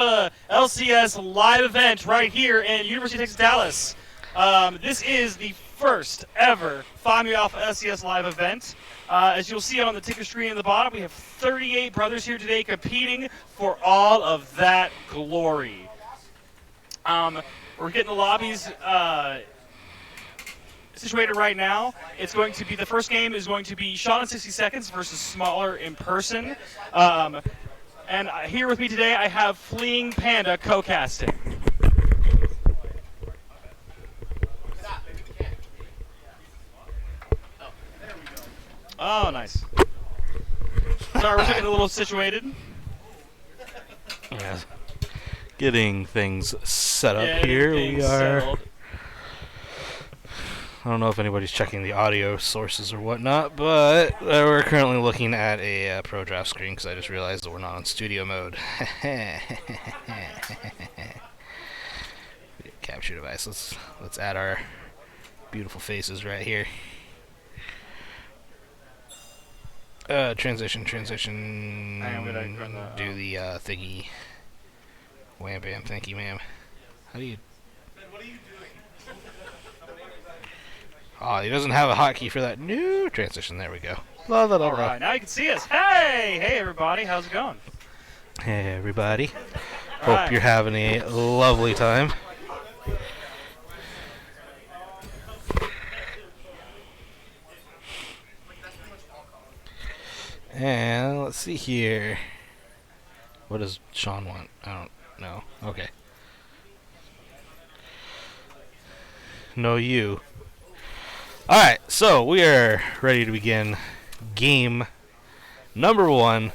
LCS live event right here in University of Texas, Dallas. This is the first ever Find Me Alpha LCS live event. As you'll see on the ticker screen in the bottom, we have 38 brothers here today competing for all of that glory. We're getting the lobbies situated right now. It's going to be, the first game is going to be Shot in 60 Seconds versus Smaller in person. And here with me today, I have Fleeing Panda co-casting. Oh, nice. Sorry, we're getting a little situated. Yeah. Getting things set up here. We are. Settled. I don't know if anybody's checking the audio sources or whatnot, but we're currently looking at a pro draft screen because I just realized that we're not on studio mode. Capture device. Let's add our beautiful faces right here. Transition. I'm gonna run the, do the thingy. Wham bam, thank you, ma'am. How do you? What are you doing? Oh, he doesn't have a hotkey for that new transition. There we go. All right, now you can see us. Hey everybody, how's it going? Hey everybody. Hope you're having a lovely time. And let's see here. What does Sean want? I don't know. Okay. No, you. Alright, so we are ready to begin game number 1.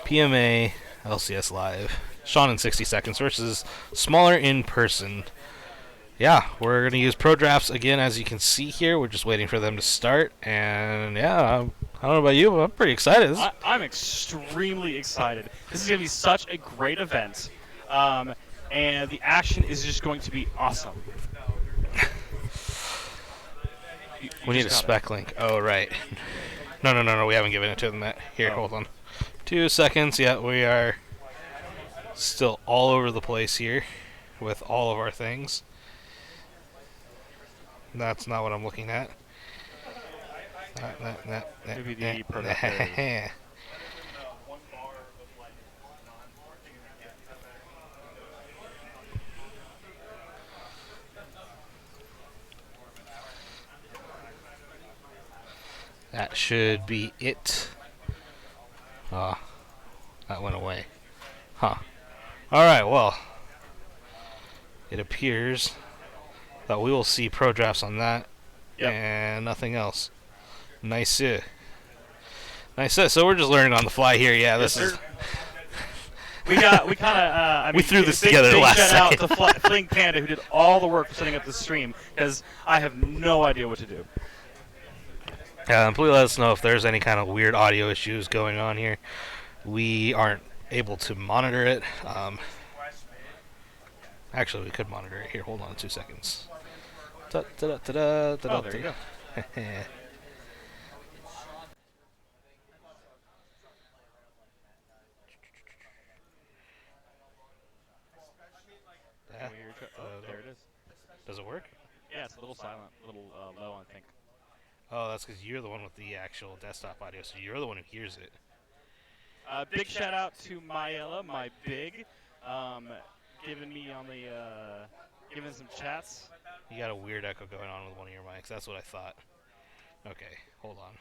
PMA LCS Live. Sean in 60 Seconds versus Smaller in person. Yeah, we're going to use pro drafts again, as you can see here. We're just waiting for them to start. And yeah, I don't know about you, but I'm pretty excited. I'm extremely excited. This is going to be such a great event. And the action is just going to be awesome. We need a spec link. Oh, right. No. We haven't given it to them yet. Here, hold on. 2 seconds. Yeah, we are still all over the place here with all of our things. That's not what I'm looking at. Maybe the product. That should be it. That went away. Huh. Alright, well. It appears that we will see pro drafts on that. Yep. And nothing else. Nice. So we're just learning on the fly here. Yeah, this is... We threw this together last second. second. Shout out to Fling Panda, who did all the work for setting up the stream, because I have no idea what to do. Please let us know if there's any kind of weird audio issues going on here. We aren't able to monitor it. Actually, we could monitor it. Here, hold on 2 seconds. Oh, there you go. There it is. Does it work? Yeah, it's a little silent, a little low, I think. Oh, that's because you're the one with the actual desktop audio, so you're the one who hears it. Big shout out to Mayella, my big, giving me on the, giving some chats. You got a weird echo going on with one of your mics. That's what I thought. Okay, hold on.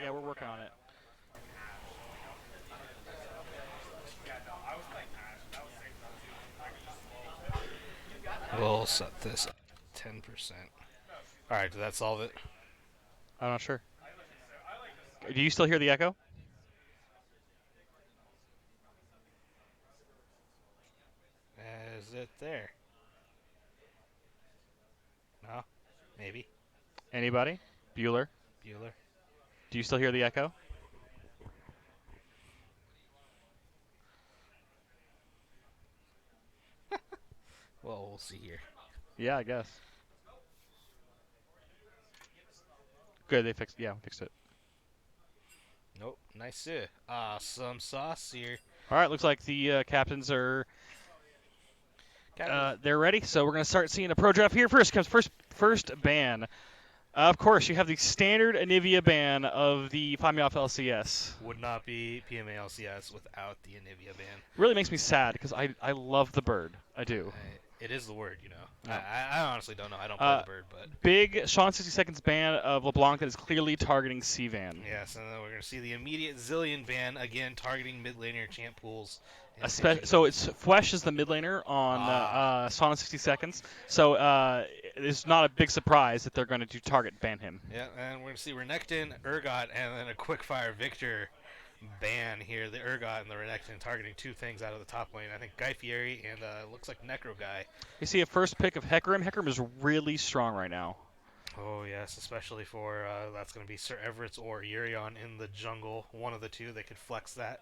Yeah, we're working on it. We'll set this up 10%. Alright, did that solve it? I'm not sure. Do you still hear the echo? Is it there? No? Maybe? Anybody? Bueller? Do you still hear the echo? Well, we'll see here. Yeah, I guess. Good, they fixed it. Nice. Some sauce here. All right, looks like the captains are they're ready. So we're gonna start seeing the pro draft here. First comes first ban. Of course, you have the standard Anivia ban of the Find Me Off LCS. Would not be PMA LCS without the Anivia ban. Really makes me sad because I love the bird. I do. It is the word, you know. Yeah. I honestly don't know. I don't play the bird, but Big Sean 60 Seconds ban of LeBlanc that is clearly targeting Cvan. yes, and then we're gonna see the immediate Zillion ban again, targeting mid laner champ pools. So it's Fwesh is the mid laner on Sean 60 Seconds. So it's not a big surprise that they're going to target ban him. Yeah, and we're gonna see Renekton, Urgot, and then a quickfire Victor ban here. The Urgot and the Renekton targeting two things out of the top lane. I think Guy Fieri and looks like Necro Guy. You see a first pick of Hecarim. Hecarim is really strong right now. Oh yes, especially for that's going to be Sir Everett's or Urion in the jungle. One of the two. They could flex that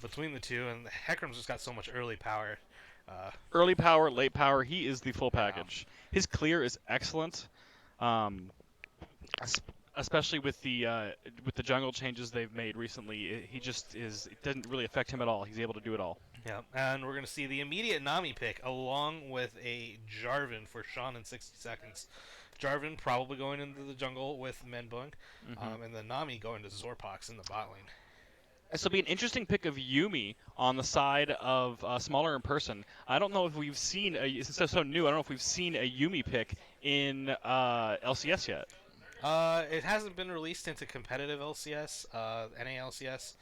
between the two, and Hecarim's just got so much early power. Early power, late power. He is the full package. Wow. His clear is excellent, especially with the jungle changes they've made recently. He just is. It doesn't really affect him at all. He's able to do it all. Yeah, and we're going to see the immediate Nami pick along with a Jarvan for Sean in 60 seconds. Jarvan probably going into the jungle with Menbung, and then Nami going to Zorpox in the bot lane. This will be an interesting pick of Yuumi on the side of Smaller in person. I don't know if we've seen, since so new, I don't know if we've seen a Yuumi pick in LCS yet. It hasn't been released into competitive LCS, NA LCS.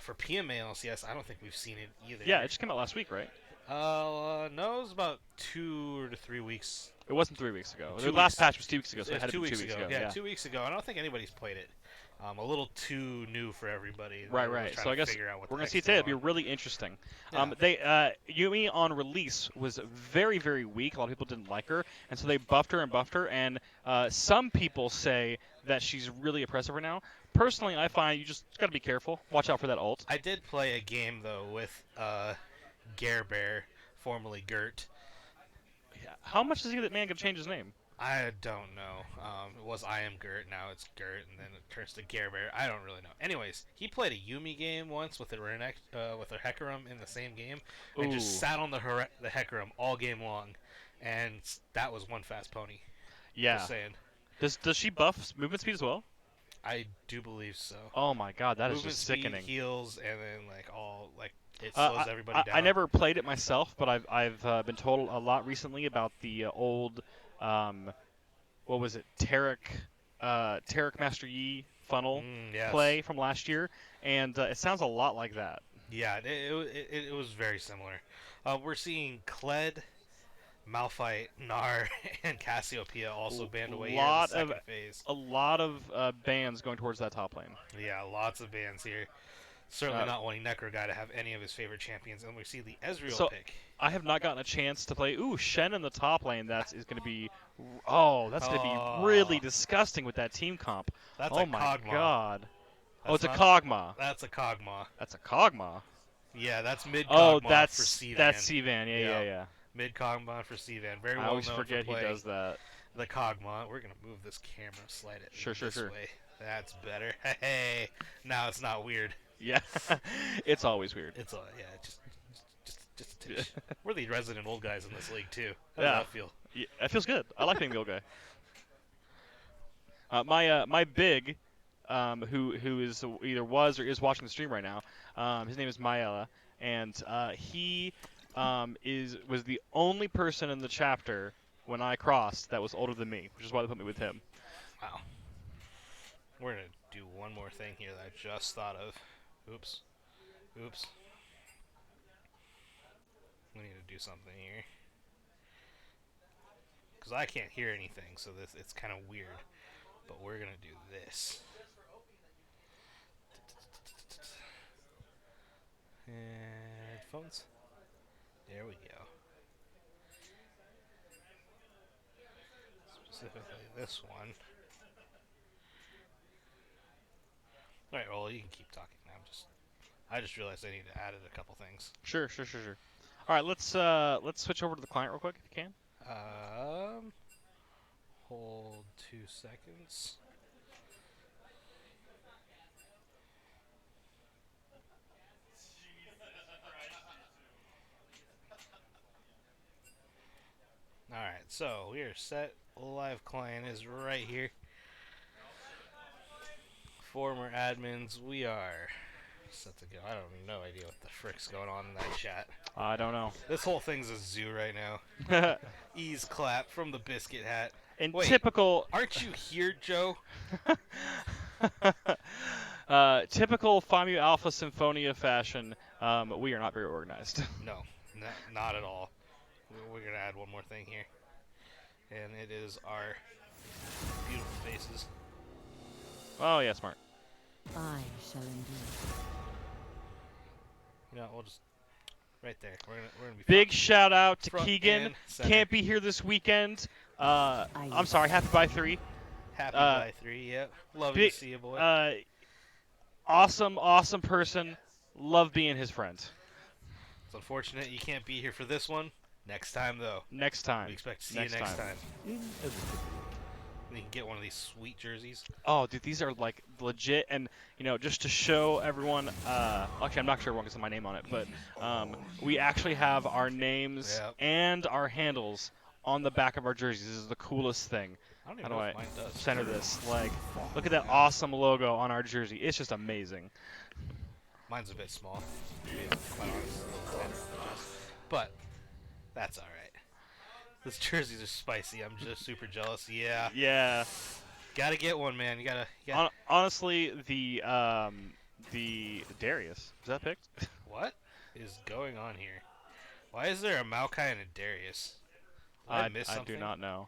For PMA LCS, I don't think we've seen it either. Yeah, it just came out last week, right? No, it was about 2 to 3 weeks. It wasn't 3 weeks ago. The last patch was 2 weeks ago, so it had to be 2 weeks ago. Yeah, 2 weeks ago. I don't think anybody's played it. A little too new for everybody. Right. So I guess we're going to see it today. It'll be really interesting. Yeah. Yuumi on release was very, very weak. A lot of people didn't like her, and so they buffed her, and some people say that she's really oppressive right now. Personally, I find you just got to be careful. Watch out for that ult. I did play a game, though, with Gare Bear, formerly Gert. How much does that man going to change his name? I don't know. It was I am Gert, now it's Gert, and then it turns to Gare Bear. I don't really know. Anyways, he played a Yuumi game once with a Hecarim in the same game, and just sat on the Hecarim all game long, and that was one fast pony. Yeah. Just saying. Does she buff movement speed as well? I do believe so. Oh my god, that movement is just sickening. Speed, heals, and then it slows everybody down. I never played it myself, but I've been told a lot recently about the old, what was it, Tarek Master Yi funnel play from last year, and it sounds a lot like that. Yeah, it was very similar. We're seeing Kled, Malphite, Gnar, and Cassiopeia also banned away here in the second phase. A lot of bans going towards that top lane. Yeah, lots of bans here. Certainly not wanting Necro Guy to have any of his favorite champions. And we see the Ezreal pick. I have not gotten a chance to play. Shen in the top lane. That is going to be. Oh, that's going to be really disgusting with that team comp. That's oh my Kog'Maw. god. It's a Kog'Maw. That's a Kog'Maw. That's a Kog'Maw. Yeah, that's mid Kog'Maw for Cvan. That's Cvan. Yeah. Mid Kog'Maw for Cvan. Very well I always known forget for he does that. The Kog'Maw. We're gonna move this camera, slide it this way. That's better. Hey, now it's not weird. Yeah, it's always weird. It's just a tish. We're the resident old guys in this league too. How does that feel? Yeah, it feels good. I like being the old guy. My big, who is either was or is watching the stream right now. His name is Maela, and he was the only person in the chapter when I crossed that was older than me, which is why they put me with him. Wow. We're gonna do one more thing here that I just thought of. Oops. We need to do something here. Because I can't hear anything, so it's kind of weird. But we're going to do this. Headphones. There we go. Specifically this one. Alright, well, you can keep talking now. I just realized I need to add a couple things. Sure. All right, let's switch over to the client real quick if you can. Hold 2 seconds. so we are set. Live client is right here. Former admins, we are set to go. I don't have no idea what the frick's going on in that chat. I don't know. This whole thing's a zoo right now. Ease clap from the biscuit hat. In Wait, typical, aren't you here, Joe? typical FAMU Alpha Symphonia fashion, we are not very organized. No, not at all. We're gonna add one more thing here, and it is our beautiful faces. Oh yeah, smart. I shall endure. You know, we'll just right there. We're gonna be Big shout out to front Keegan. and center. Can't be here this weekend. I'm sorry. Happy by 3. Happy by 3. Yep. Love to see you, boy. Awesome person. Love being his friend. It's unfortunate you can't be here for this one. Next time, though. Next time. We expect to see you next time. You can get one of these sweet jerseys. Oh, dude, these are like legit, and just to show everyone. Actually, I'm not sure everyone can see my name on it, but we actually have our names and our handles on the back of our jerseys. This is the coolest thing. I don't even know if mine does. Center this? Like, look at that awesome logo on our jersey. It's just amazing. Mine's a bit small, to be quite honest. But that's all right. These jerseys are spicy. I'm just super jealous. Yeah. Yeah. Gotta get one, man. You gotta. Honestly, the Darius, is that picked? What is going on here? Why is there a Maokai and a Darius? Did I miss something? I do not know.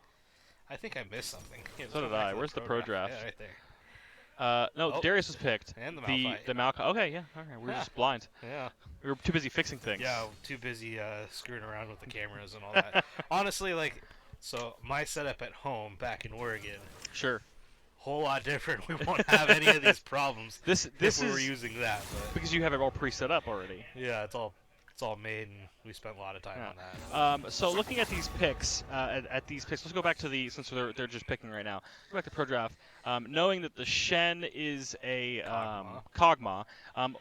I think I missed something. So did I. Where's the pro draft? Yeah, right there. No, Darius was picked. And the Malphite. The Maokai. Okay, yeah. All right, we're just blind. Yeah. We were too busy fixing things. Yeah, too busy screwing around with the cameras and all that. Honestly, so my setup at home back in Oregon. Sure. Whole lot different. We won't have any of these problems. This if we is were using that, but because you have it all pre-set up already. Yeah, it's all made, and we spent a lot of time on that. So looking at these picks, at these picks, let's go back to since they're just picking right now. Go back to Pro Draft. Knowing that the Shen is a Kog'Maw,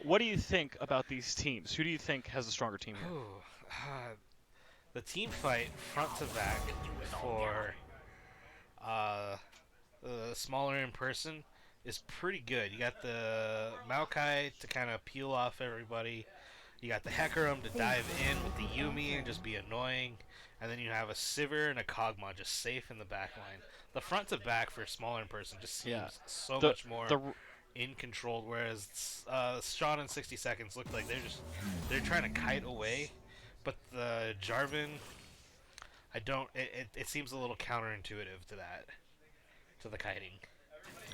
what do you think about these teams? Who do you think has a stronger team here? The team fight front to back for the smaller in person is pretty good. You got the Maokai to kind of peel off everybody. You got the Hecarim to dive in with the Yuumi and just be annoying. And then you have a Sivir and a Kog'Maw just safe in the back line. The front to back for a smaller in person just seems so much more in control. Whereas Sean in 60 seconds looked like they're trying to kite away. But the Jarvan, it seems a little counterintuitive to that, to the kiting.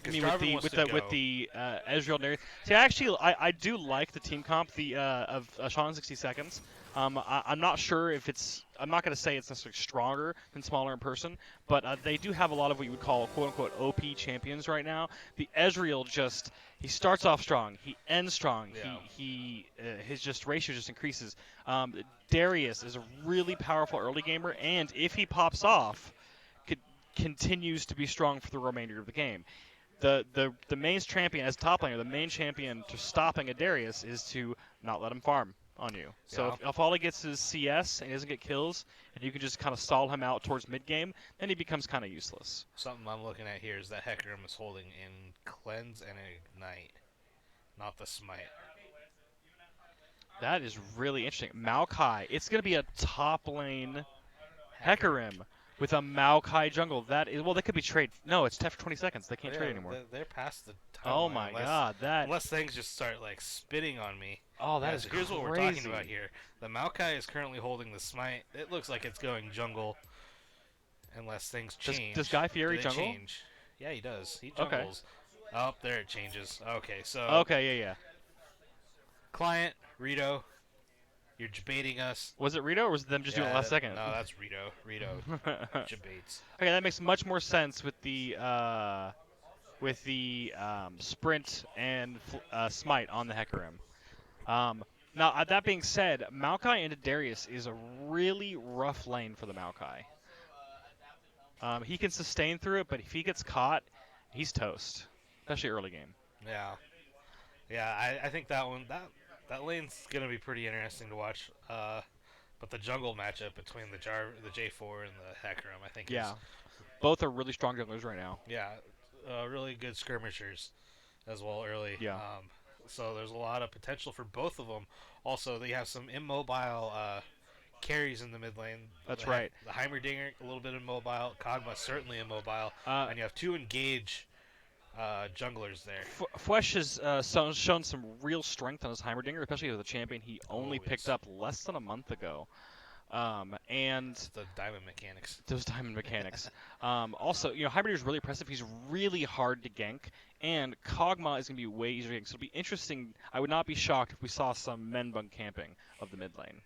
I mean, with the Ezreal Darius. See, actually, I do like the team comp of Sean in 60 seconds. I'm not sure if I'm not going to say it's necessarily stronger than smaller in person, but they do have a lot of what you would call quote-unquote OP champions right now. The Ezreal he starts off strong, he ends strong, his ratio just increases. Darius is a really powerful early gamer, and if he pops off, continues to be strong for the remainder of the game. The main champion as top laner, the main champion to stopping a Darius is to not let him farm on you. So if all he gets is CS and he doesn't get kills, and you can just kind of stall him out towards mid game, then he becomes kind of useless. Something I'm looking at here is that Hecarim is holding in Cleanse and Ignite, not the Smite. That is really interesting. Maokai, it's going to be a top lane Hecarim with a Maokai jungle. That is, well, they could be trade. No, it's 10 for 20 seconds. They can't trade anymore. They're past the time. Oh my god, unless things just start spitting on me. Oh, that is crazy. Here's what we're talking about here. The Maokai is currently holding the Smite. It looks like it's going jungle, unless things change. Does Guy Fieri jungle? Change? Yeah, he does. He jungles. Okay. Oh, there it changes. Okay, so. Okay, yeah. Client Rito. You're debating us. Was it Rito or was it them just doing it last second? No, that's Rito. Rito debates. Okay, that makes much more sense with the sprint and smite on the Hecarim. Now, that being said, Maokai into Darius is a really rough lane for the Maokai. He can sustain through it, but if he gets caught, he's toast, especially early game. Yeah, I think that lane's gonna be pretty interesting to watch. But the jungle matchup between the J4 and the Hecarim, I think, Yeah. is Both are really strong junglers right now. yeah, really good skirmishers as well early. Yeah. So there's a lot of potential for both of them. Also, they have some immobile carries in the mid lane. That's They have right. the Heimerdinger, a little bit immobile. Kog'Maw certainly immobile. And you have two engage junglers there. Fwesh has shown some real strength on his Heimerdinger, especially as a champion he only picked up less than a month ago. And It's the diamond mechanics. those diamond mechanics. Also, Heimerdinger is really impressive. He's really hard to gank, and Kog'Maw is going to be way easier to gank. So it'll be interesting. I would not be shocked if we saw some Menbun camping of the mid lane.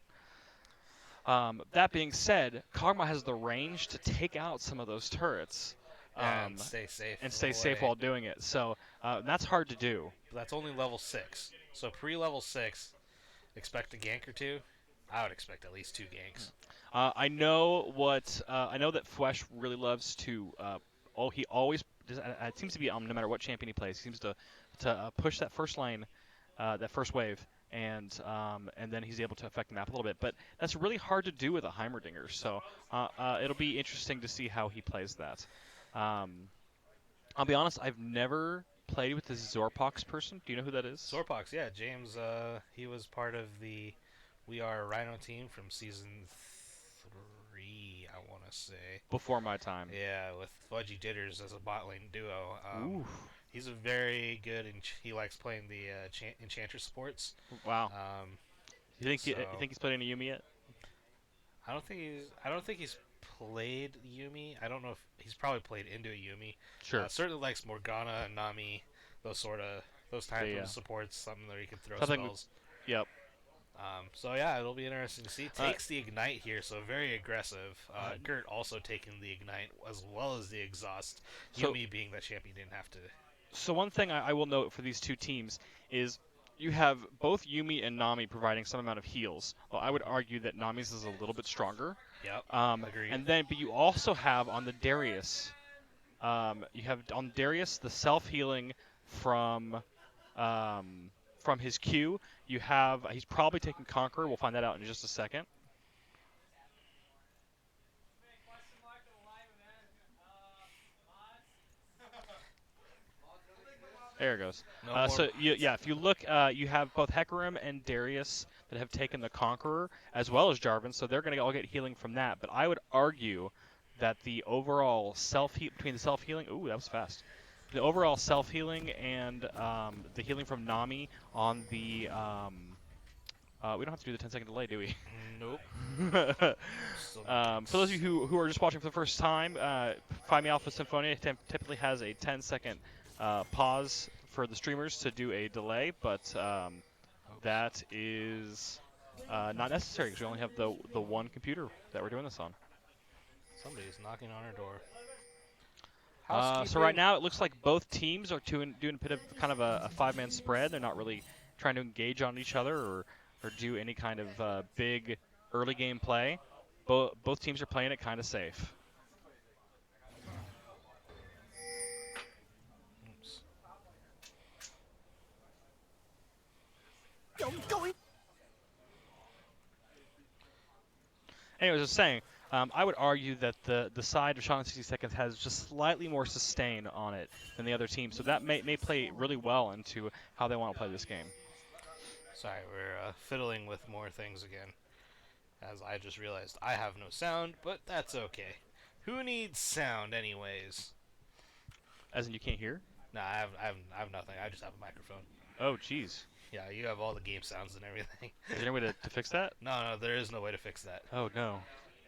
That being said, Kog'Maw has the range to take out some of those turrets. And stay safe. And stay safe while doing it. So that's hard to do. But that's only level 6. So pre-level 6, expect a gank or two. I would expect at least 2 ganks. I know that Fwesh really loves to. He always. It seems to be no matter what champion he plays, he seems to push that first lane, that first wave, and then he's able to affect the map a little bit. But that's really hard to do with a Heimerdinger. So it'll be interesting to see how he plays that. I'll be honest, I've never played with this Zorpox person. Do you know who that is? Zorpox, yeah. James, he was part of the We Are Rhino team from season 3, I want to say. Before my time. Yeah, with Fudgy Jitters as a bot lane duo. Ooh. He's a very good, he likes playing the Enchantress supports. Wow. You think he's played any Yuumi yet? I don't think he's played Yuumi. I don't know if he's probably played into a Yuumi. Sure. Certainly likes Morgana and Nami, those type of supports, something that he can throw spells. Yep. So yeah, it'll be interesting to see. Takes the ignite here, so very aggressive. Gert also taking the ignite as well as the exhaust. Yuumi being that champion didn't have to. So one thing I will note for these two teams is you have both Yuumi and Nami providing some amount of heals. Well, I would argue that Nami's is a little bit stronger. Yep. Agreed. But you also have on the Darius, the self healing from his Q. He's probably taking Conqueror. We'll find that out in just a second. There it goes. If you look, you have both Hecarim and Darius that have taken the Conqueror, as well as Jarvan, so they're going to all get healing from that. But I would argue that the overall between the self-healing, ooh, that was fast. The overall self-healing and the healing from Nami on the, we don't have to do the 10-second delay, do we? Nope. For those of you who are just watching for the first time, Find Me Alpha Symphonia typically has a 10-second pause for the streamers to do a delay, but that is not necessary because we only have the one computer that we're doing this on. Somebody's knocking on our door. So right now it looks like both teams are doing a bit of kind of a 5-man spread. They're not really trying to engage on each other or do any kind of big early game play. Both teams are playing it kind of safe. Anyways, I was saying, I would argue that the side of Shaun 60 Seconds has just slightly more sustain on it than the other team, so that may play really well into how they want to play this game. Sorry, we're fiddling with more things again, as I just realized I have no sound, but that's okay. Who needs sound, anyways? As in, you can't hear? Nah, I have nothing. I just have a microphone. Oh, jeez. Yeah, you have all the game sounds and everything. Is there any way to fix that? No, there is no way to fix that. Oh, no.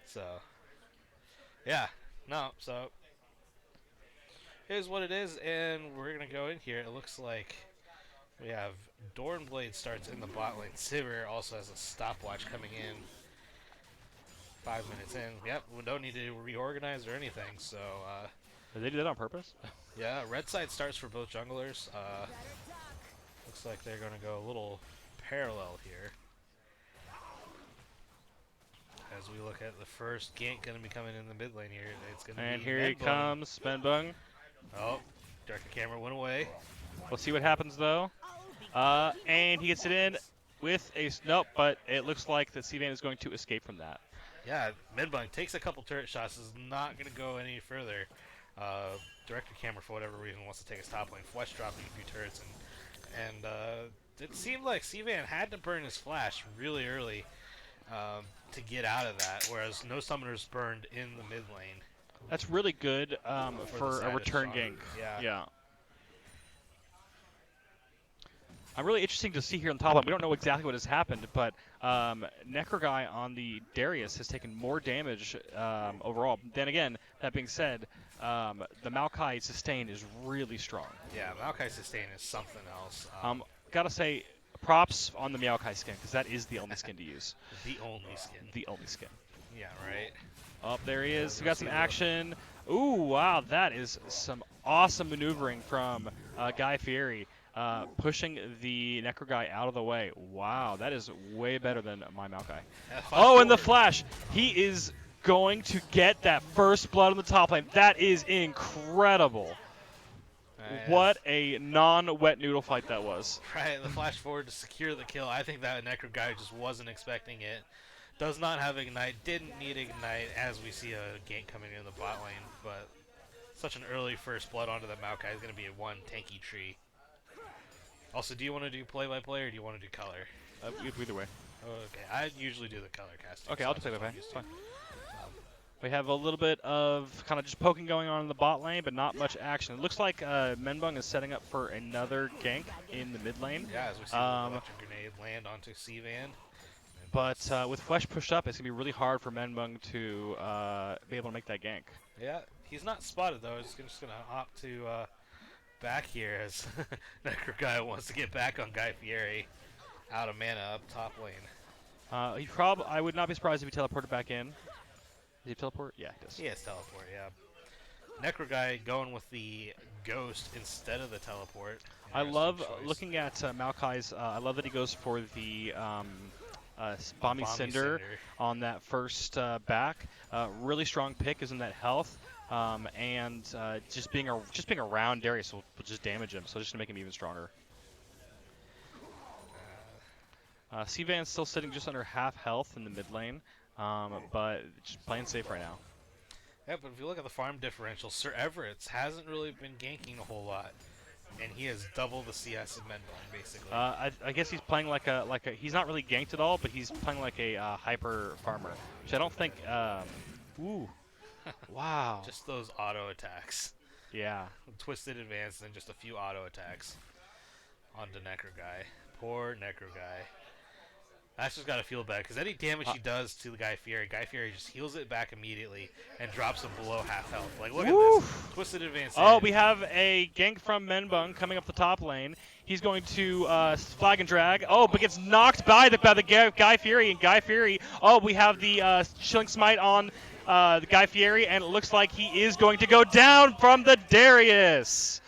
So, yeah. No, so, here's what it is, and we're going to go in here. It looks like we have Dornblade starts in the bot lane. Sivir also has a stopwatch coming in 5 minutes in. Yep, we don't need to reorganize or anything, so, Did they do that on purpose? yeah, red side starts for both junglers. Looks like they're going to go a little parallel here. As we look at the first gank going to be coming in the mid lane here. It's going to be And here he Menbun. comes, Spenbung. Oh, director camera went away. We'll see what happens, though. And he gets it in. with a nope, but it looks like that Sivan is going to escape from that. Yeah, Midbung takes a couple turret shots, is not going to go any further. Director camera, for whatever reason, wants to take his top lane. Flesh dropping a few turrets, and it seemed like Sivan had to burn his flash really early to get out of that, whereas no summoners burned in the mid lane. That's really good for a return gank. gank. Yeah. I'm really interesting to see here on the top line. We don't know exactly what has happened, but Necroguy on the Darius has taken more damage overall. Then again, that being said, the Maokai sustain is really strong. Yeah, Maokai sustain is something else. Gotta say, props on the Maokai skin, because that is the only skin to use. The only skin. The only skin. Yeah, right. Oh, there he is. We got some action. Ooh, wow, that is some awesome maneuvering from Guy Fieri. Pushing the Necro guy out of the way. Wow, that is way better than my Maokai. Oh, and the flash. He is going to get that first blood on the top lane. That is incredible. What a non-wet noodle fight that was. Right, the flash forward to secure the kill. I think that Necro guy just wasn't expecting it. Does not have Ignite, didn't need Ignite as we see a gank coming in the bot lane, but such an early first blood onto the Maokai is going to be a one tanky tree. Also, do you want to do play-by-play or do you want to do color? Either way. Okay, I usually do the color casting. Okay, so I'll do play-by-play. It's Fine. We have a little bit of kind of just poking going on in the bot lane, but not much action. It looks like Menbung is setting up for another gank in the mid lane. Yeah, as we see the electric grenade land onto Sivan. But with Flesh pushed up, it's going to be really hard for Menbung to be able to make that gank. Yeah, he's not spotted though. He's just going to opt to back here as Necro guy wants to get back on Guy Fieri. Out of mana up top lane. I would not be surprised if he teleported back in. Does he teleport? Yeah, he does. He has teleport, yeah. Necro guy going with the ghost instead of the teleport. I love looking at Maokai's. I love that he goes for the Bomby Cinder on that first back. Really strong pick, isn't that health? And just being around Darius will just damage him, so just to make him even stronger. Sivan's still sitting just under half health in the mid lane, but just playing safe right now. Yeah, but if you look at the farm differential, Sir Everett's hasn't really been ganking a whole lot, and he has double the CS of Menbong, basically. I guess he's playing like a he's not really ganked at all, but he's playing like a hyper farmer, which I don't think. Ooh, wow. Just those auto attacks. Yeah. Twisted advance and then just a few auto attacks onto Necro guy. Poor Necro guy. That's just gotta feel bad because any damage he does to the Guy Fieri just heals it back immediately and drops him below half health. Like, look at this. Twisted advance. Oh, we have a gank from Menbung coming up the top lane. He's going to flag and drag. Oh, but gets knocked by the Guy Fieri, and Guy Fieri. Oh, we have the Chilling Smite on the Guy Fieri, and it looks like he is going to go down from the Darius.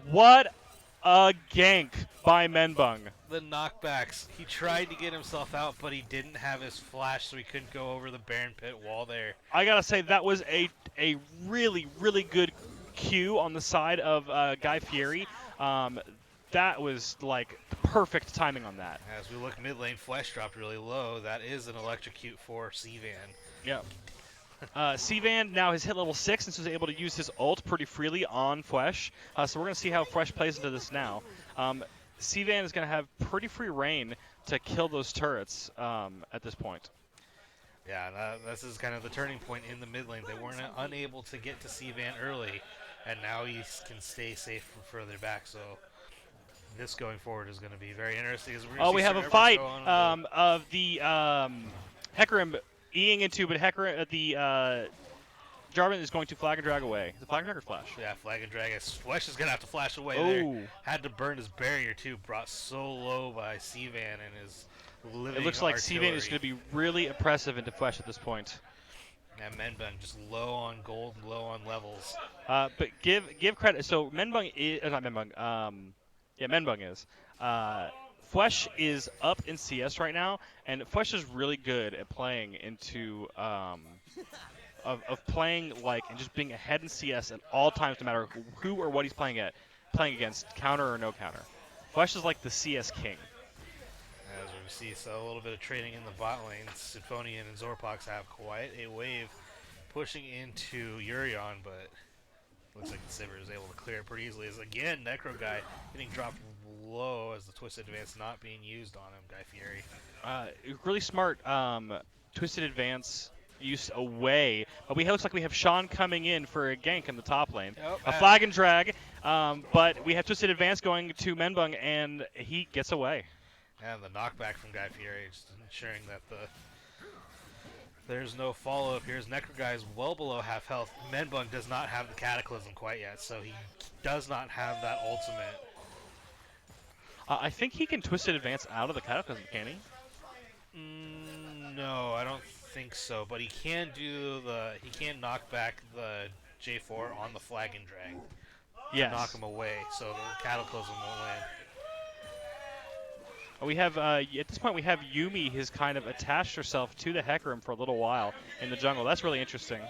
What a gank by Menbung. The knockbacks. He tried to get himself out, but he didn't have his flash, so he couldn't go over the Baron Pit wall there. I gotta say, that was a really, really good Q on the side of Guy Fieri. That was like perfect timing on that. As we look mid lane, flash dropped really low. That is an electrocute for Sivan. Yeah. Sivan now has hit level 6 and so is able to use his ult pretty freely on Flesh. So we're going to see how Flesh plays into this now. Sivan is going to have pretty free reign to kill those turrets at this point. Yeah, this is kind of the turning point in the mid lane. They weren't unable to get to Sivan early, and now he can stay safe from further back. So this going forward is going to be very interesting. As we have a fight of the Hecarim eating into, but the Jarvan is going to flag and drag away. Is it flag and drag or flash? Yeah, flag and drag. Flash is going to have to flash away there. Had to burn his barrier too, brought so low by Sivan and his living It looks like artillery. Sivan is going to be really impressive into Flesh at this point. And Menbung just low on gold, low on levels. But give credit. So Menbung is not Menbung. Yeah, Menbung is. Flesh is up in CS right now, and Flesh is really good at playing into of playing like and just being ahead in CS at all times, no matter who or what he's playing against, counter or no counter. Flesh is like the CS king. to see. So a little bit of trading in the bot lane. Symphonian and Zorpox have quite a wave pushing into Urion, but looks like the Sivir is able to clear it pretty easily. As again, Necro Guy getting dropped low as the Twisted Advance not being used on him, Guy Fieri. Really smart Twisted Advance use away. But looks like we have Sean coming in for a gank in the top lane. Yep, A flag and drag, but we have Twisted Advance going to Menbung, and he gets away. And the knockback from Guy Fieri, just ensuring that there's no follow-up here. As Necro Guy is well below half health. Menbung does not have the Cataclysm quite yet, so he does not have that ultimate. I think he can Twisted Advance out of the Cataclysm, can he? No, I don't think so. But he can knock back the J4 on the flag and drag. Yes. To knock him away, so the Cataclysm won't land. We have, at this point, we have Yuumi has kind of attached herself to the Hecarim for a little while in the jungle. That's really interesting.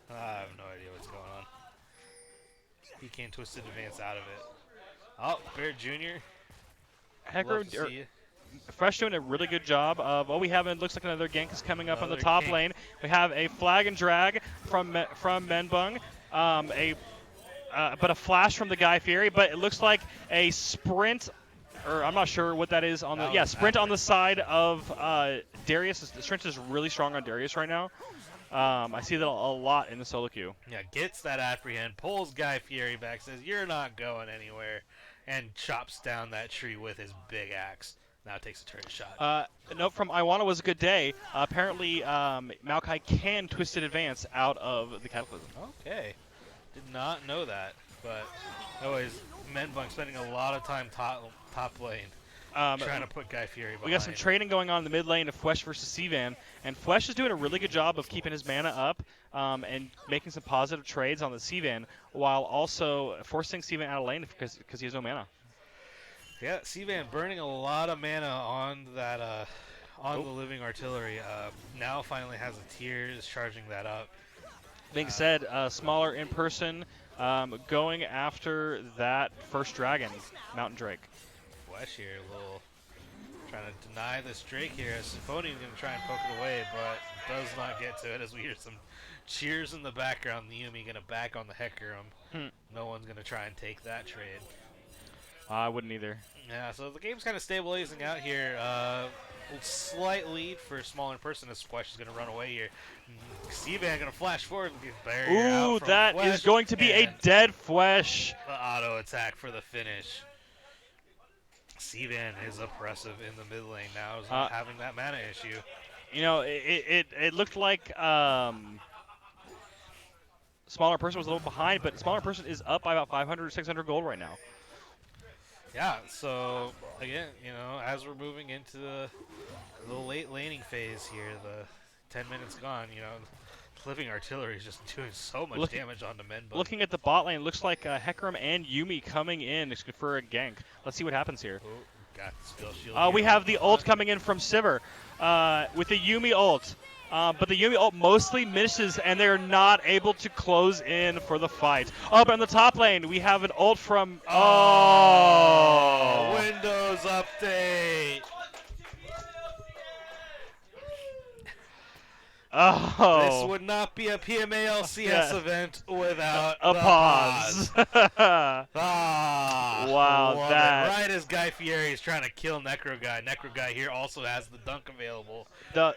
I have no idea what's going on. He can't Twisted Advance out of it. Oh, Bear Jr. Hecarim, Fresh doing a really good job of, we have, it looks like another gank is coming up on the top lane. We have a flag and drag from Menbung, but a flash from the Guy Fieri, but it looks like a sprint, or I'm not sure what that is on the, sprint on the side of Darius. The sprint is really strong on Darius right now. I see that a lot in the solo queue. Yeah, gets that apprehend, pulls Guy Fieri back, says, "You're not going anywhere," and chops down that tree with his big axe. Now takes a turret shot. A note from Iwana was a good day. Apparently, Maokai can Twisted Advance out of the Cataclysm. Okay. Did not know that, but always Menbung spending a lot of time top lane trying to put Guy Fieri behind. We got some trading going on in the mid lane of Flesh versus Sivan, and Flesh is doing a really good job of keeping his mana up and making some positive trades on the Sivan, while also forcing Sivan out of lane because he has no mana. Yeah, Sivan burning a lot of mana on that the living artillery. Now finally has a tier, is charging that up. Being said, smaller in person, going after that first dragon, Mountain Drake. Flesh here, a little trying to deny this Drake here. Symphonian's going to try and poke it away, but does not get to it as we hear some cheers in the background. Yuumi going to back on the Hecarim. No one's going to try and take that trade. I wouldn't either. Yeah, so the game's kind of stabilizing out here. Slight lead for smaller in person as Flesh is going to run away here. Sivan going to flash forward and get barrier out Ooh, from that Flesh, is going to be a dead Flesh. The auto attack for the finish. Sivan is oppressive in the mid lane now, is not having that mana issue. You know, it looked like smaller person was a little behind, but smaller person is up by about 500 or 600 gold right now. Yeah, so again, you know, as we're moving into the late laning phase here, the 10 minutes gone, you know, living artillery is just doing so much damage onto Menbung. Looking at the bot lane, looks like Hecarim and Yuumi coming in for a gank. Let's see what happens here. Oh, got the skill shield. We have the ult coming in from Sivir with the Yuumi ult. But the Yuumi ult mostly misses, and they're not able to close in for the fight. But in the top lane, we have an ult from... Windows update! This would not be a PMA LCS event without a pause. Wow, that... Right as Guy Fieri is trying to kill Necro Guy. Necro Guy here also has the dunk available. Now,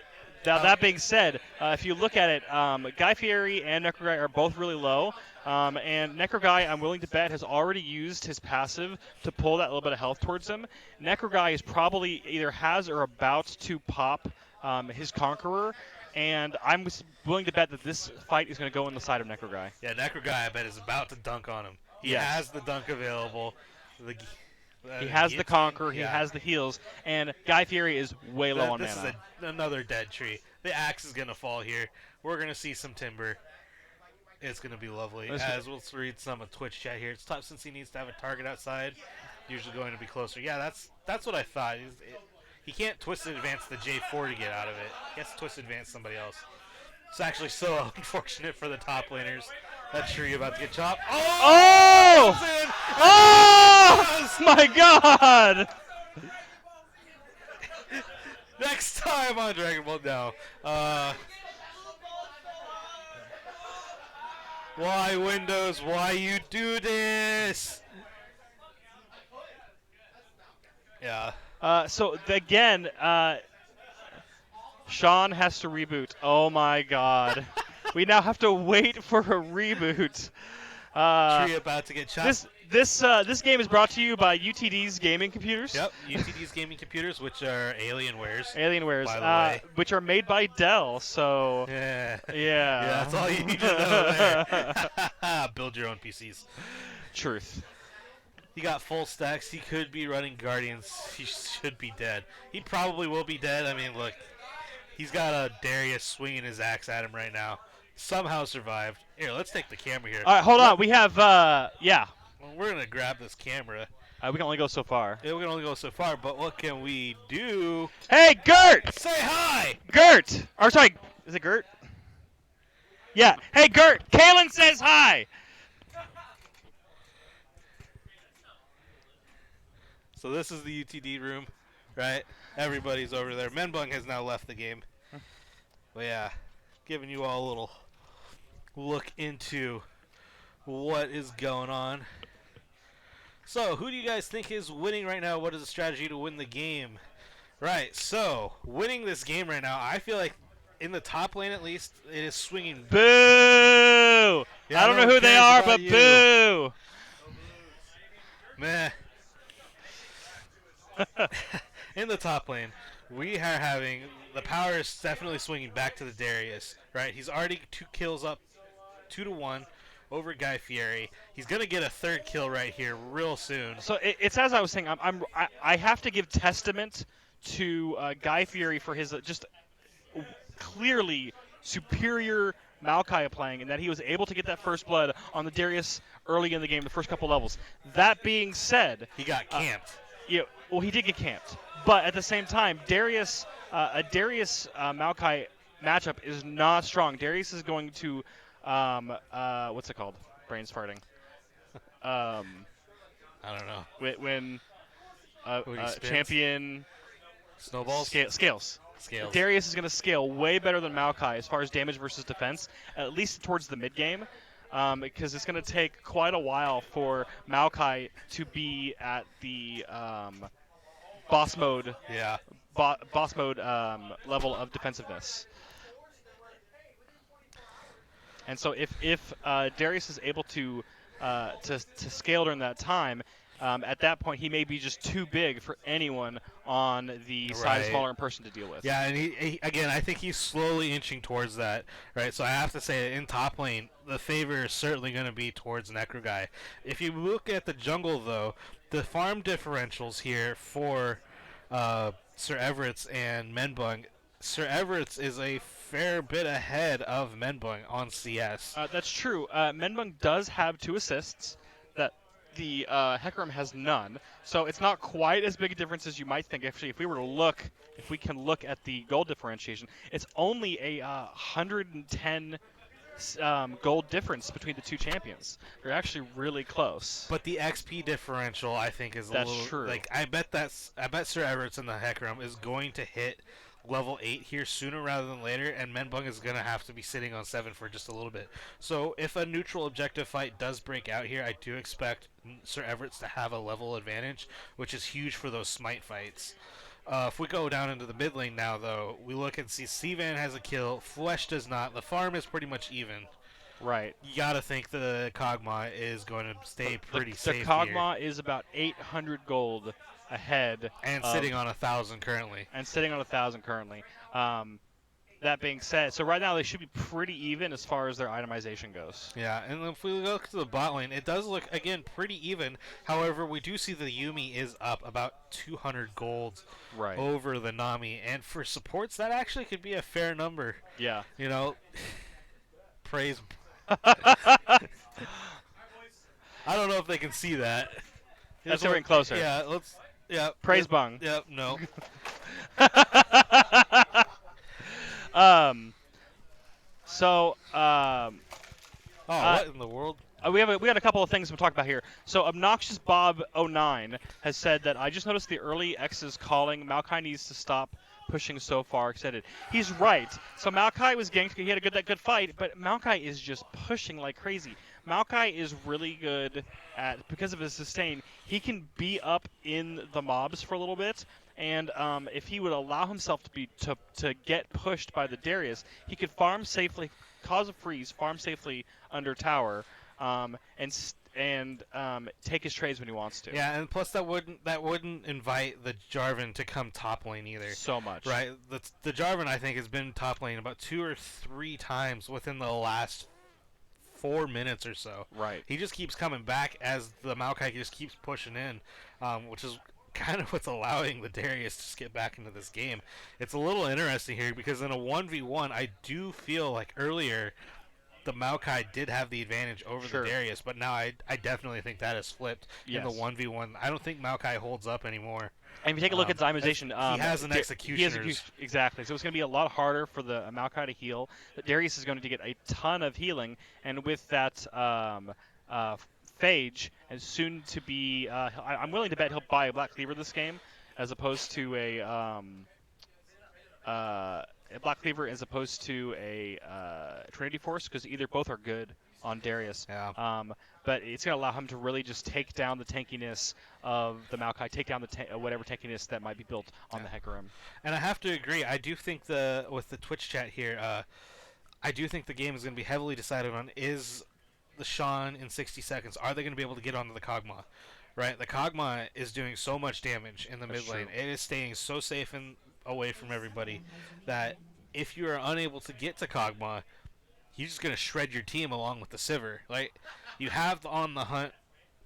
that being said, if you look at it, Guy Fieri and Necro Guy are both really low. And Necro Guy, I'm willing to bet, has already used his passive to pull that little bit of health towards him. Necro Guy is probably either has or about to pop his Conqueror. And I'm willing to bet that this fight is going to go on the side of Necro Guy. Yeah, Necro Guy, I bet, is about to dunk on him. He has the dunk available. He has the Conqueror, he has the heals, and Guy Fieri is way low on mana. This is another dead tree. The axe is going to fall here. We're going to see some timber. It's going to be lovely. As we'll read some of Twitch chat here. It's tough since he needs to have a target outside. Usually going to be closer. Yeah, that's what I thought. He can't Twisted Advance the J4 to get out of it. He has to Twisted Advance somebody else. It's actually so unfortunate for the top laners. That tree about to get chopped. Oh! my God! Next time on Dragon Ball now. Why Windows? Why you do this? Yeah. So again, Sean has to reboot. Oh my God. We now have to wait for a reboot. Tree about to get shot. This game is brought to you by UTD's gaming computers. Yep, UTD's gaming computers, which are Alienwares. Alienwares, by the way. which are made by Dell. So Yeah. yeah, Yeah, that's all you need to know there. Build your own PCs. Truth. He got full stacks. He could be running Guardians. He should be dead. He probably will be dead. I mean, look. He's got a Darius swinging his axe at him right now. Somehow survived. Here, let's take the camera here. All right, hold on. We have yeah. Well, we're going to grab this camera. We can only go so far. Yeah, we can only go so far, but what can we do? Hey, Gert! Say hi! Gert! Or sorry, is it Gert? Yeah. Hey, Gert! Kalen says hi! So this is the UTD room, right? Everybody's over there. Menbung has now left the game. But yeah, giving you all a little look into what is going on. So, who do you guys think is winning right now? What is the strategy to win the game? Right, so, winning this game right now, I feel like in the top lane at least, it is swinging. Boo! Yeah, I don't no know one who they cares are, about but you. boo! Meh. In the top lane, we are having the power is definitely swinging back to the Darius, right? He's already 2 kills up, 2-1 over Guy Fieri. He's gonna get a 3rd kill right here real soon. So it's as I was saying. I have to give testament to Guy Fieri for his just clearly superior Maokai playing, and that he was able to get that first blood on the Darius early in the game, the first couple levels. That being said, He got camped. yeah, well, he did get camped, but at the same time, Darius, a Darius Maokai matchup is not strong. Darius is going to, what's it called? Brain's farting. I don't know. When Who he spins? champion Snowballs? scales. Scales. Darius is going to scale way better than Maokai as far as damage versus defense, at least towards the mid game, because it's going to take quite a while for Maokai to be at the boss mode Yeah. boss mode level of defensiveness. And so if Darius is able to scale during that time, at that point he may be just too big for anyone on the side Right. smaller in person to deal with. Yeah, and he again, I think he's slowly inching towards that, right? So I have to say, in top lane, the favor is certainly going to be towards Necro Guy. If you look at the jungle, though, the farm differentials here for Sir Everett's and Menbung, Sir Everett's is a fair bit ahead of Menbung on CS. That's true. Menbung does have 2 assists that the Hecarim has none, so it's not quite as big a difference as you might think. Actually, if we can look at the gold differentiation, it's only a 110 gold difference between the 2 champions. They're actually really close. But the XP differential, I think, is That's a little true. like I bet Sir Everett's in the Hecarim is going to hit level 8 here sooner rather than later, and Menbung is going to have to be sitting on 7 for just a little bit. So if a neutral objective fight does break out here, I do expect Sir Everett's to have a level advantage, which is huge for those smite fights. If we go down into the mid lane now, though, we look and see Sivan has a kill, Flesh does not. The farm is pretty much even. Right. You got to think the Kog'Maw is going to stay pretty safe The here. Kog'Maw is about 800 gold ahead. And of- sitting on 1,000 currently. and sitting on 1,000 currently. That being said, so right now they should be pretty even as far as their itemization goes. Yeah, and if we look to the bot lane, it does look, again, pretty even. However, we do see the Yumi is up about 200 gold Right. over the Nami. And for supports, that actually could be a fair number. Yeah. You know, praise. I don't know if they can see that. Let's bring closer. Yeah, let's. Yeah. Praise yep, bung. Yep. No. So, Oh, what in the world? We had a couple of things we'll talk about here. So Obnoxious Bob 09 has said that I just noticed the early X's calling. Maokai needs to stop pushing so far extended. He's right. So Maokai was ganked. He had that good fight, but Maokai is just pushing like crazy. Maokai is really good at, because of his sustain, he can be up in the mobs for a little bit. And if he would allow himself to get pushed by the Darius, he could farm safely, cause a freeze, farm safely under tower, and take his trades when he wants to. Yeah, and plus that wouldn't invite the Jarvan to come top lane either. So much. Right. The Jarvan, I think, has been top lane about 2 or 3 times within the last 4 minutes or so. Right. He just keeps coming back as the Maokai just keeps pushing in, which is kind of what's allowing the Darius to just get back into this game. It's a little interesting here because in a 1v1, I do feel like earlier the Maokai did have the advantage over Sure. the Darius, but now I definitely think that has flipped in the 1v1. I don't think Maokai holds up anymore. And if you take a look at his immunization, he has an executioner. Exactly. So it's going to be a lot harder for the Maokai to heal. The Darius is going to get a ton of healing, and with that Phage, and soon to be, I'm willing to bet he'll buy a Black Cleaver this game, as opposed to a Black Cleaver as opposed to a Trinity Force, because both are good on Darius. Yeah. But it's going to allow him to really just take down the tankiness of the Maokai, take down the whatever tankiness that might be built on the Hecarim. And I have to agree. I do think with the Twitch chat here, I do think the game is going to be heavily decided on is the Sean in 60 seconds. Are they going to be able to get onto the Kog'Maw? Right? The Kog'Maw is doing so much damage in the mid lane. It is staying so safe and away from everybody that if you are unable to get to Kog'Maw, you're just going to shred your team along with the Sivir. Like, you have on the hunt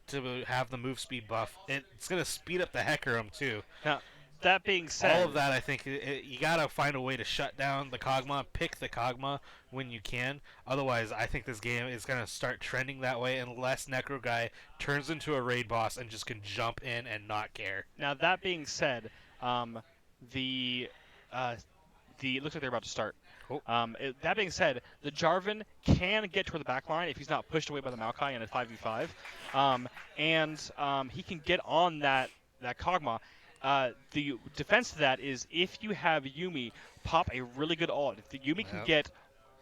to have the move speed buff. It's going to speed up the Hecarim too. Now, that being said, all of that, I think you got to find a way to shut down the Kog'Maw, pick the Kog'Maw when you can. Otherwise, I think this game is going to start trending that way unless Necro Guy turns into a raid boss and just can jump in and not care. Now, that being said, it looks like they're about to start. Oh. That being said, the Jarvan can get toward the back line if he's not pushed away by the Maokai in a 5v5, and he can get on that Kog'Maw. The defense to that is if you have Yuumi pop a really good ult. If the Yuumi can get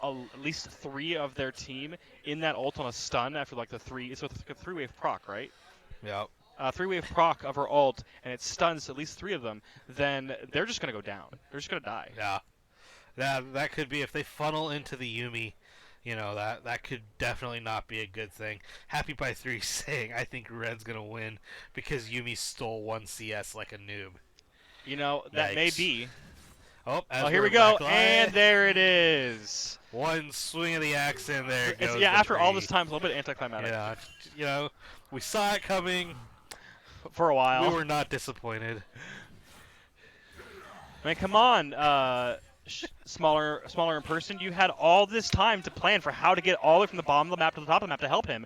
at least 3 of their team in that ult on a stun after like the 3, so it's like a 3-wave proc, right? Yep. 3-wave proc of her ult, and it stuns at least 3 of them, then they're just going to go down. They're just going to die. Yeah. That could be if they funnel into the Yuumi. You know, that could definitely not be a good thing. Happy by 3 saying, I think Red's going to win because Yuumi stole 1 CS like a noob. You know, that may be. Oh, here we go, and there it is. One swing of the axe, and there it goes. Yeah, after all this time, it's a little bit anticlimactic. Yeah, you know, we saw it coming. For a while. We were not disappointed. I mean, come on, smaller in person. You had all this time to plan for how to get all the way from the bottom of the map to the top of the map to help him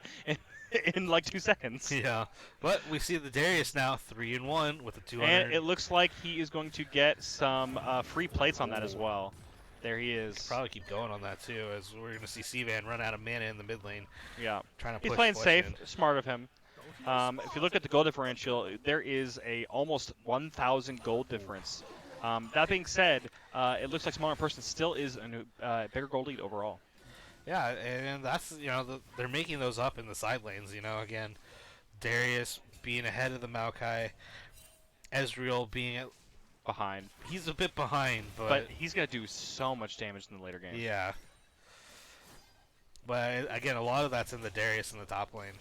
in like 2 seconds. Yeah, but we see the Darius now 3-1 with a 200. And it looks like he is going to get some free plates on that as well. There he is. Probably keep going on that too, as we're going to see C-Van run out of mana in the mid lane. Yeah, trying to he's push playing Flesh safe, in. smart of him. If you look at the gold differential, there is a almost 1,000 gold difference. That being said, it looks like smaller in person still is a bigger gold lead overall. Yeah, and that's, you know, they're making those up in the side lanes, you know, again. Darius being ahead of the Maokai, Ezreal being behind. He's a bit behind, but he's going to do so much damage in the later game. Yeah. But again, a lot of that's in the Darius in the top lane.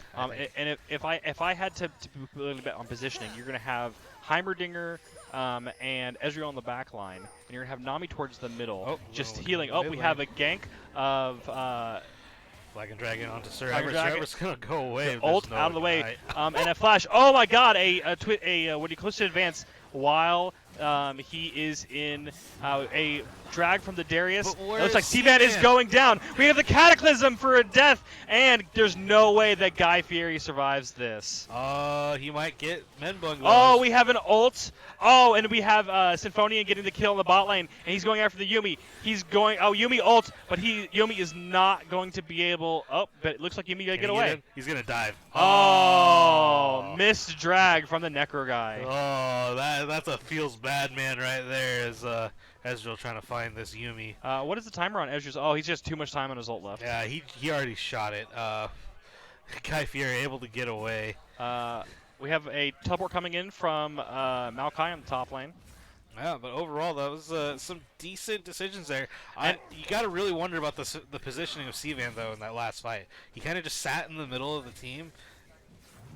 And if I had to be a little bit on positioning, you're going to have Heimerdinger and Ezreal on the back line, and you're going to have Nami towards the middle, just healing. Oh, we have a gank of Black and Dragon onto Survivor. Survivor's going to go away. Ult out of the way, and a flash. Oh my God! A twisted advance while He is in a drag from the Darius. But It where's looks like Seavan is Seavan? going down. We have the Cataclysm for a death, and there's no way that Guy Fieri survives this. He might get Menbung. Oh, we have an ult. Oh, and we have Symphonian getting the kill in the bot lane, and he's going after the Yuumi. He's going. Oh, Yuumi ult, but Yuumi is not going to be able. Oh, but it looks like Yuumi gonna get away. He's gonna dive. Oh, missed drag from the Necro guy. Oh, that's a feels bad man right there. As Ezreal trying to find this Yuumi. What is the timer on Ezreal's? Oh, he's just too much time on his ult left. Yeah, he already shot it. Kai Fieri able to get away. We have a teleport coming in from Maokai on the top lane. Yeah, but overall, that was some decent decisions there. You got to really wonder about the positioning of Seavan, though, in that last fight. He kind of just sat in the middle of the team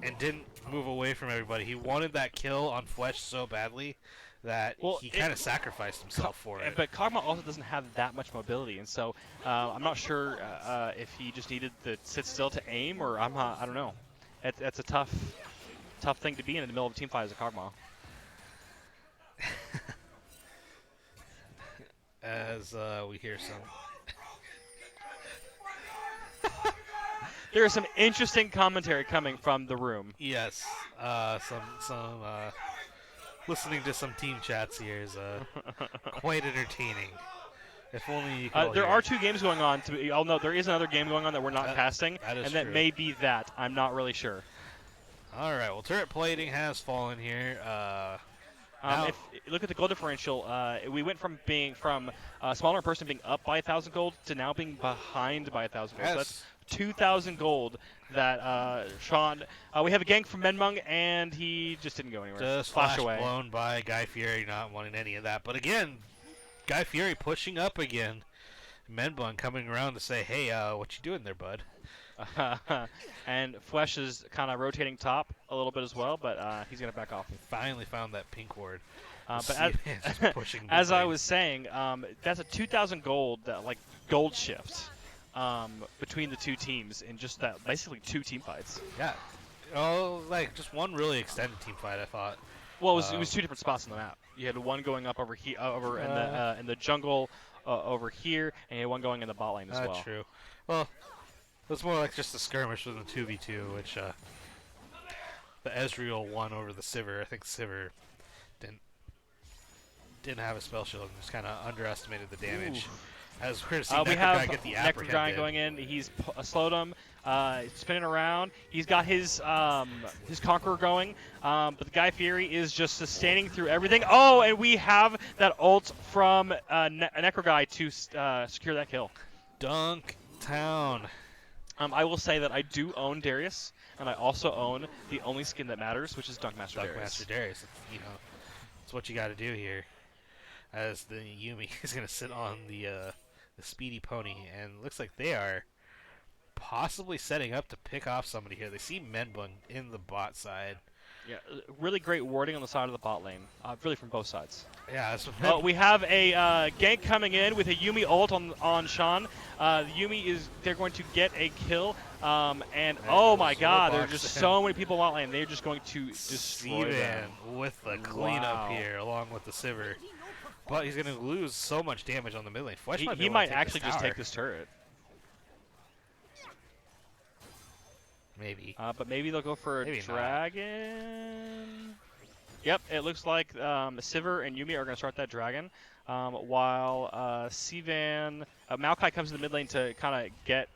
and didn't move away from everybody. He wanted that kill on Flesh so badly that he kind of sacrificed himself for it. But Kog'Maw also doesn't have that much mobility, and so I'm not sure if he just needed to sit still to aim, or I don't know. It's a tough thing to be in the middle of a team fight as a Kog'Maw. As we hear some. There is some interesting commentary coming from the room. Yes, some listening to some team chats here is quite entertaining. If only you could all there hear are it. 2 games going on. I'll note there is another game going on that we're not casting, that is and that true. may be that. I'm not really sure. All right, well, turret plating has fallen here. If you look at the gold differential, we went from being smaller person being up by 1,000 gold to now being behind by 1,000 gold. Yes. So that's 2,000 gold that Sean. We have a gank from Menmung, and he just didn't go anywhere. Just flash blown by Guy Fieri, not wanting any of that. But again, Guy Fieri pushing up again. Menbun coming around to say, "Hey, what you doing there, bud?" And Flesh is kind of rotating top a little bit as well, but he's gonna back off. He finally found that pink ward. But just pushing as I was saying, that's a 2,000 gold gold shift between the 2 teams in just that basically 2 team fights. Yeah. Oh, like just one really extended team fight, I thought. Well, it was 2 different spots on the map. You had one going up over here, in the jungle over here, and you had one going in the bot lane as well. True. Well, it was more like just a skirmish with the 2v2, which the Ezreal won over the Sivir. I think Sivir didn't have a spell shield and just kind of underestimated the damage. As we're seeing we have get the Necro Giant going in. He's slowed him, spinning around. He's got his Conqueror going, but the Guy Fieri is just sustaining through everything. Oh, and we have that ult from Necro Guy to secure that kill. Dunk Town. I will say that I do own Darius, and I also own the only skin that matters, which is Dunkmaster Darius. Dunkmaster Darius. You know, it's what you got to do here. As the Yuumi is going to sit on the speedy pony, and looks like they are possibly setting up to pick off somebody here. They see Menbun in the bot side. Yeah, really great warding on the side of the bot lane, really from both sides. Yeah, We have a gank coming in with a Yuumi ult on Sean. They're going to get a kill, and oh my god, there are just so many people in bot lane. They're just going to destroy them. With the cleanup here, along with the Sivir. But he's going to lose so much damage on the mid lane. Flesh He might actually just take this turret. Maybe. But maybe they'll go for a dragon. Yep, it looks like Sivir and Yuumi are going to start that dragon, while Seavan, Maokai comes to the mid lane to kind of get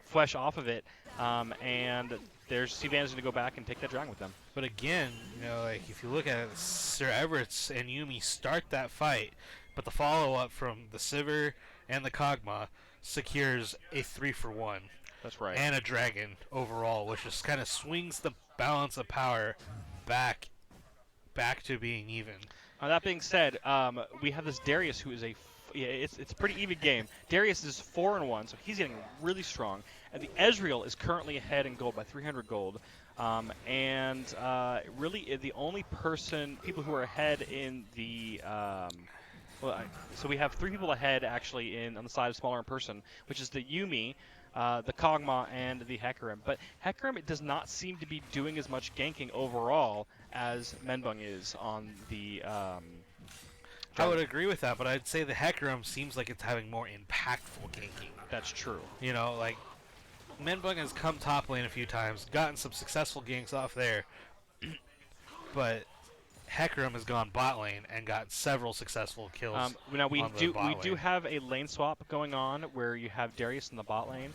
Flesh off of it, and there's Seavan's going to go back and take that dragon with them. But again, you know, like if you look at it, Sir Everett's and Yuumi start that fight, but the follow-up from the Sivir and the Kog'Maw secures a 3-for-1. That's right. And a dragon overall, which just kind of swings the balance of power back to being even. That being said, we have this Darius who is it's a pretty even game. Darius is 4-1, so he's getting really strong. And the Ezreal is currently ahead in gold by 300 gold. Really the only people who are ahead in the so we have 3 people ahead actually on the side of smaller in person, which is the Yuumi, the Kog'Maw and the Hecarim. But Hecarim, it does not seem to be doing as much ganking overall as Menbung is on the. I would agree with that, but I'd say the Hecarim seems like it's having more impactful ganking. That's true. You know, like Menbung has come top lane a few times, gotten some successful ganks off there, but Hecarim has gone bot lane and got several successful kills. Now we on the bot do lane. have a lane swap going on where you have Darius in the bot lane,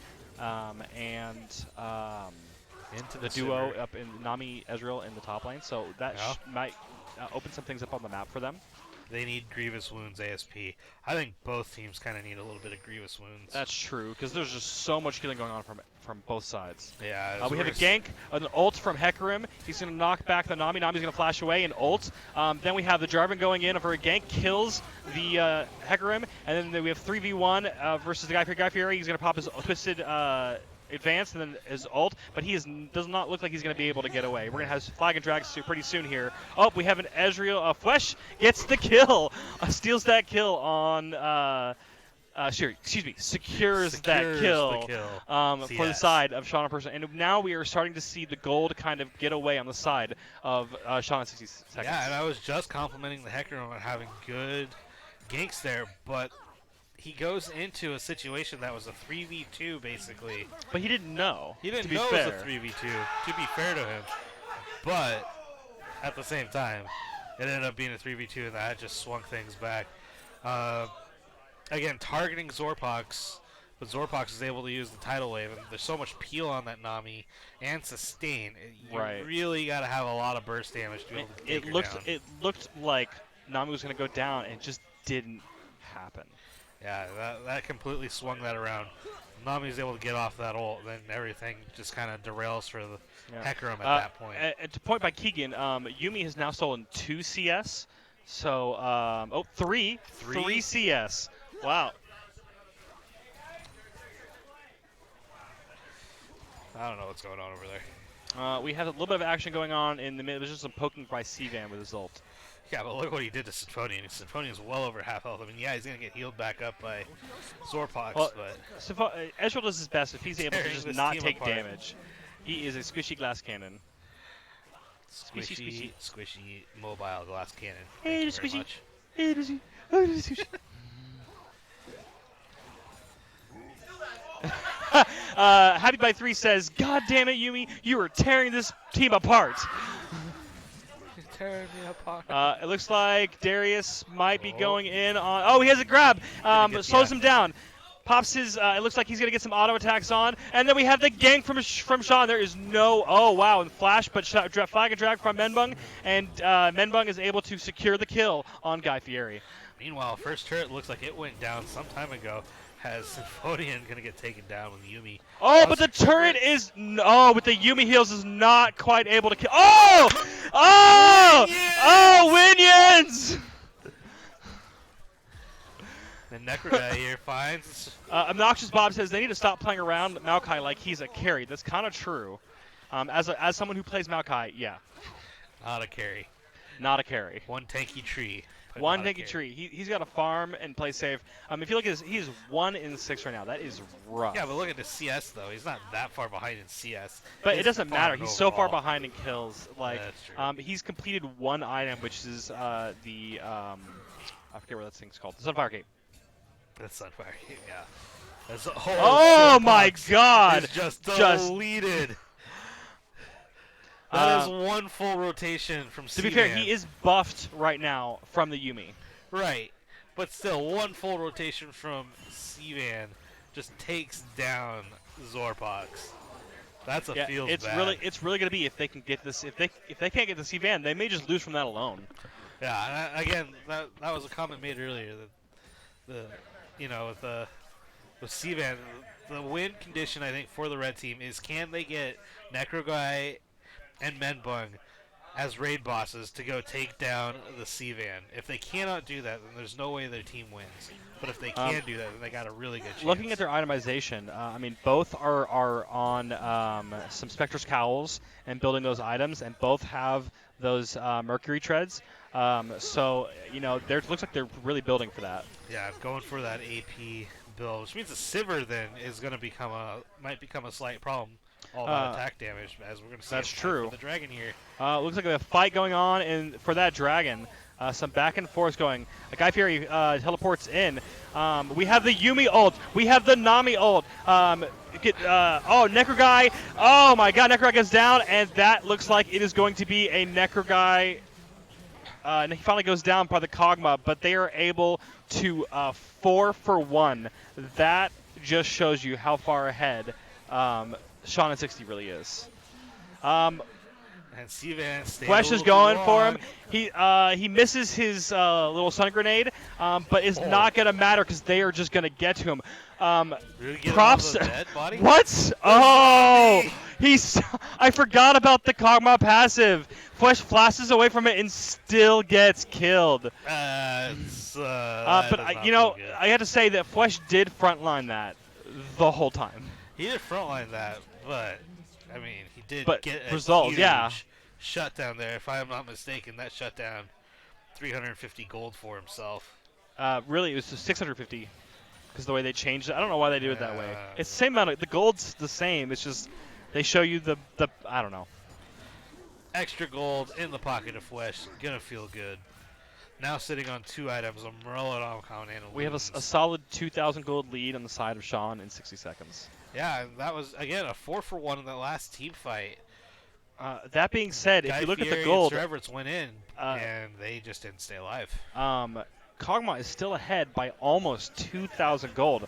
and Into the the duo Sivir. up in Nami Ezreal in the top lane. So that Yeah. might open some things up on the map for them. They need Grievous Wounds ASP. I think both teams kind of need a little bit of Grievous Wounds. That's true, because there's just so much healing going on from both sides. Yeah. We have a gank, an ult from Hecarim. He's going to knock back the Nami. Nami's going to flash away and ult. Then we have the Jarvan going in for a gank, kills the Hecarim. And then we have 3v1 versus the Guy Fury. Guy Fury, he's going to pop his twisted advance and then his ult, but does not look like he's going to be able to get away. We're going to have flag and drag pretty soon here. Oh, we have an Ezreal. Flesh gets the kill. Steals that kill on... secures that kill, the kill. for the side of Sean in person. And now we are starting to see the gold kind of get away on the side of Sean in 60 seconds. Yeah, and I was just complimenting the Hecarim on having good ganks there, but he goes into a situation that was a 3v2 basically. But he didn't know. He didn't to be know fair. it was a 3v2, to be fair to him. But at the same time, it ended up being a 3v2, and that just swung things back. Again, targeting Zorpox, but Zorpox is able to use the tidal wave, and there's so much peel on that Nami and sustain. You really got to have a lot of burst damage to be able to take her down. It looked like Nami was going to go down, and it just didn't happen. Yeah, that completely swung that around. Nami's able to get off that ult, then everything just kind of derails for the Hecarim at that point. And to point by Keegan, Yuumi has now stolen 2 CS. So, 3 CS. Wow. I don't know what's going on over there. We have a little bit of action going on in the middle. There's just some poking by Cvan with his ult. Yeah, but look what he did to Symphonian. Symphonian's well over half health. I mean, yeah, he's going to get healed back up by Zorpox, but... Ezreal does his best if he's able to tearing just this not team take apart. damage. He is a squishy glass cannon. Squishy mobile glass cannon. Hey, Thank you very squishy. much. Hey, Dizzy. Oh, Dizzy. Happy by 3 says, "God damn it, Yuumi, you are tearing this team apart." Tearing me apart. It looks like Darius might be going in on. Oh, he has a grab. Slows him down. Pops his. It looks like he's gonna get some auto attacks on, and then we have the gank from Sean. There is no. Oh wow, and flash, but flag and drag from Menbung, and Menbung is able to secure the kill on Guy Fieri. Meanwhile, first turret looks like it went down some time ago. Has Symphonian gonna get taken down with Yuumi? Oh, but the turret is with the Yuumi heals is not quite able to kill. Oh, Winions! The Necro guy here finds. Obnoxious Bob says they need to stop playing around Maokai like he's a carry. That's kind of true. As someone who plays Maokai, yeah. Not a carry. Not a carry. One tanky tree. One tanky tree. He's got to farm and play safe. If you look at he's 1 in 6 right now. That is rough. Yeah, but look at the CS though. He's not that far behind in CS. But it doesn't matter. He's so far overall. behind in kills. Like, That's true. he's completed 1 item, which is I forget what that thing's called. The Sunfire Cape. That's Sunfire. Yeah. That's Oh my God! Is just deleted. That is 1 full rotation from To be fair, he is buffed right now from the Yuumi. Right. But still, 1 full rotation from Cvan just takes down Zorpox. That's a feels bad. It's really gonna be if they can get this. If they can't get the Cvan, they may just lose from that alone. Yeah. And again, that was a comment made earlier that with Cvan, the win condition I think for the red team is can they get Necro Guy and Menbung as raid bosses to go take down the Cvan. If they cannot do that, then there's no way their team wins. But if they can do that, then they got a really good chance. Looking at their itemization, both are on some Spectre's Cowls and building those items, and both have those Mercury Treads. So, it looks like they're really building for that. Yeah, going for that AP build, which means the Sivir then is going to might become a slight problem. All about attack damage, as we're going to see. That's true. For the dragon here. Looks like a fight going on for that dragon. Some back and forth going. Guy Fury teleports in. We have the Yumi ult. We have the Nami ult. Necro Guy. Oh my God, Necro Guy gets down, and that looks like it is going to be a Necro Guy. And he finally goes down by the Kog'Maw, but they are able to 4 for 1. That just shows you how far ahead Sean and 60 really is. And Sivan Flesh is going for him. He misses his little sun grenade, but it's not going to matter because they are just going to get to him. Really Props. Dead body? What? Oh, I forgot about the Kog'Maw passive. Flesh flashes away from it and still gets killed. But I had to say that Flesh did frontline that the whole time. He did frontline that, but I mean, he did get a result, huge shutdown there. If I am not mistaken, that shut down 350 gold for himself. Really, it was 650 because the way they changed it. I don't know why they do it that way. It's the same amount. The gold's the same. It's just they show you the I don't know. Extra gold in the pocket of Flesh. Gonna feel good. Now sitting on 2 items, a Morello.com and we have a solid 2,000 gold lead on the side of Sean in 60 seconds. Yeah, that was, again, a 4 for 1 in the last team fight. That being said, if you look at the gold, Sir Everett's went in, and they just didn't stay alive. Kog'Maw is still ahead by almost 2,000 gold.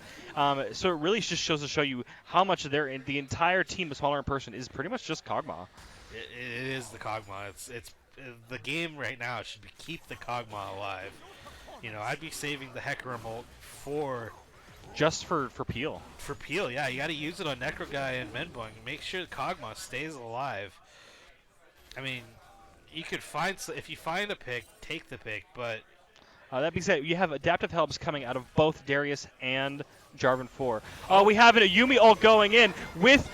So it really just shows to show you how much the entire team of Smaller in Person is pretty much just Kog'Maw. It is the Kog'Maw. It's the game right now should be keep the Kog'Maw alive. You know, I'd be saving the Hecarim ult for Peel. For Peel, yeah, you got to use it on Necro Guy and Menbung. Make sure the Kog'Maw stays alive. I mean, you could if you find a pick, take the pick, but that being said, you have adaptive helps coming out of both Darius and Jarvan 4. We have a Yumi ult going in with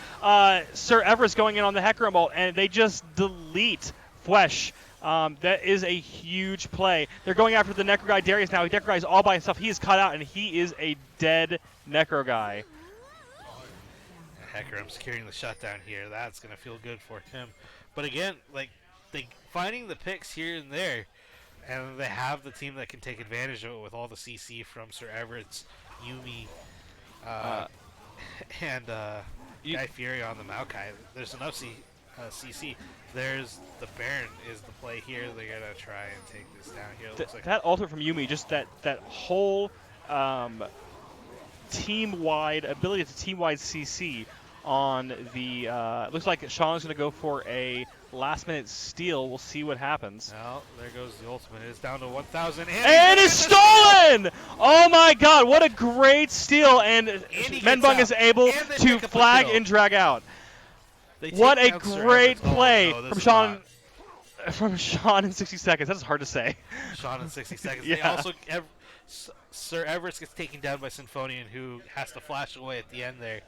Sir Everest going in on the Hecarim ult, and they just delete Flesh. That is a huge play. They're going after the Necro Guy Darius now. Necro Guy is all by himself. He is cut out, and he is a dead Necro Guy. Hecarim securing the shutdown here. That's going to feel good for him. But again, like, they finding the picks here and there, and they have the team that can take advantage of it with all the CC from Sir Everett's, Yumi, and Guy Fury on the Maokai. There's enough CC. There's the Baron is the play here. They're going to try and take this down here. It looks like that ultimate from Yumi, just that whole team-wide ability to team-wide CC on the looks like Sean's going to go for a last-minute steal. We'll see what happens. Well, there goes the ultimate. It's down to 1,000. And it's stolen! Oh my God, what a great steal. And Menbung is able to flag and drag out. What a great play from Sean in 60 seconds. That's hard to say. Sean in 60 seconds. Yeah. They also Sir Everest gets taken down by Symphonian, who has to flash away at the end there.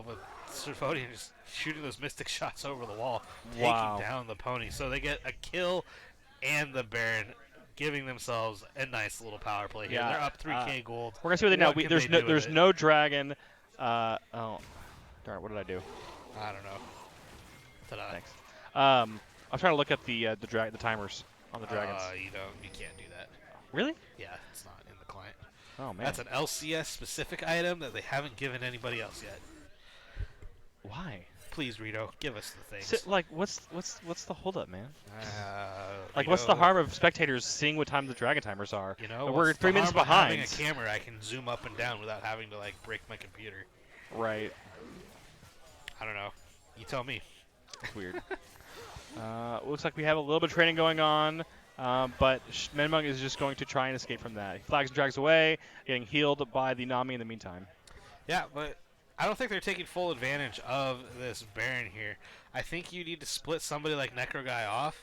With Symphonian just shooting those mystic shots over the wall, taking down the pony. So they get a kill and the Baron, giving themselves a nice little power play here. They're up 3K gold. We're gonna see what they now. There's no dragon. Oh, darn! What did I do? I don't know. Thanks. I'm trying to look at the timers on the dragons. You can't do that. Really? Yeah, it's not in the client. Oh man. That's an LCS specific item that they haven't given anybody else yet. Why? Please, Rito, give us the things. So, like, what's the holdup, man? Like, Rito, what's the harm of spectators seeing what time the dragon timers are? You know, we're 3 minutes behind. Having a camera, I can zoom up and down without having to like break my computer. Right. I don't know. You tell me. It's weird. Looks like we have a little bit of training going on, but Menmung is just going to try and escape from that. He flags and drags away, getting healed by the Nami in the meantime. Yeah, but I don't think they're taking full advantage of this Baron here. I think you need to split somebody like Necro Guy off.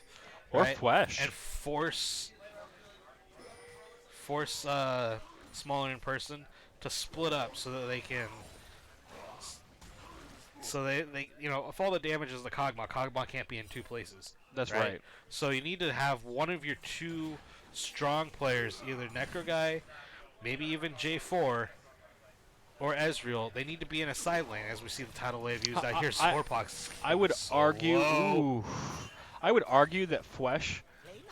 Or right? Flesh. And force Smaller in Person to split up so that they can... So they if all the damage is the Kog'Maw can't be in 2 places. That's right. So you need to have one of your 2 strong players, either Necro Guy, maybe even J4, or Ezreal, they need to be in a side lane, as we see the tidal wave used out here. I- Sorpox. I would so argue. low. Ooh, I would argue that Fwesh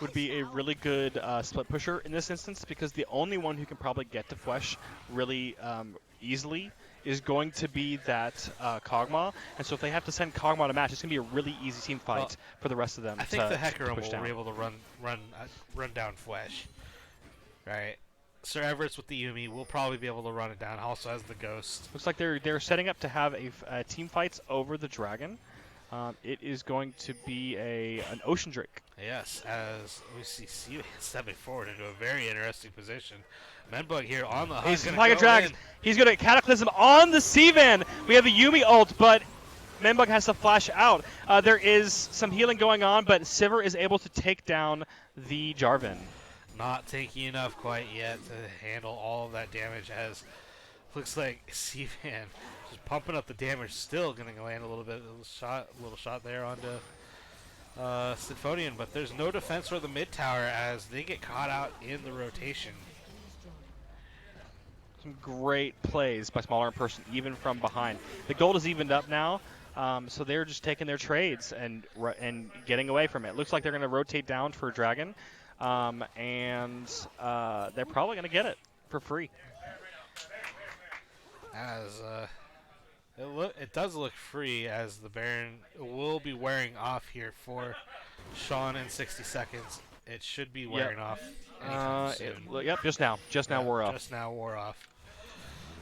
would be a really good split pusher in this instance because the only one who can probably get to Fwesh really easily is going to be that Kog'Maw. And so if they have to send Kog'Maw to match, it's going to be a really easy team fight Well, for the rest of them. I think the to Hecarim push will down. be able to run down Flesh. Right. Sir Everett's with the Yuumi will probably be able to run it down. Also has the Ghost. Looks like they're setting up to have a team fights over the Dragon. It is going to be an Ocean Drake. Yes, as we see Siva stepping forward into a very interesting position. Menbug here on the hunt. He's gonna like a go Dragon. in. He's going to Cataclysm on the Sivan. We have a Yuumi ult, but Menbug has to flash out. There is some healing going on, but Sivir is able to take down the Jarvan. Not taking enough quite yet to handle all of that damage, as looks like Sivan just pumping up the damage. Still going to land a little shot there onto Symphonian, but there's no defense for the mid tower as they get caught out in the rotation. Some great plays by Smaller in person, even from behind. The gold is evened up now, so they're just taking their trades and getting away from it. Looks like they're going to rotate down for Dragon, and they're probably going to get it for free. As it does look free, as the Baron will be wearing off here for Sean in 60 seconds. It should be wearing off anytime soon. Yep, just now wore off. Just now wore off.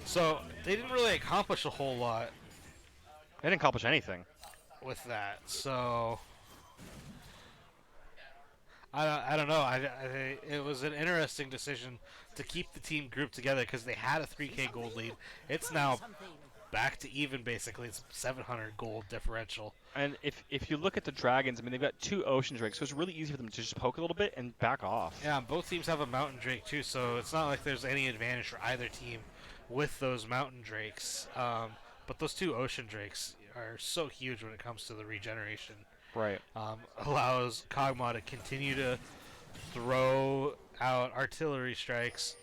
So they didn't really accomplish a whole lot They didn't accomplish anything. with that. So I don't know. It was an interesting decision to keep the team grouped together because they had a 3K gold lead. It's now back to even, basically. It's 700 gold differential. And if you look at the Dragons, I mean, they've got 2 Ocean Drakes, so it's really easy for them to just poke a little bit and back off. Yeah, both teams have a Mountain Drake too, so it's not like there's any advantage for either team with those Mountain Drakes. But those 2 Ocean Drakes are so huge when it comes to the regeneration. Right. Allows Kog'Maw to continue to throw out artillery strikes.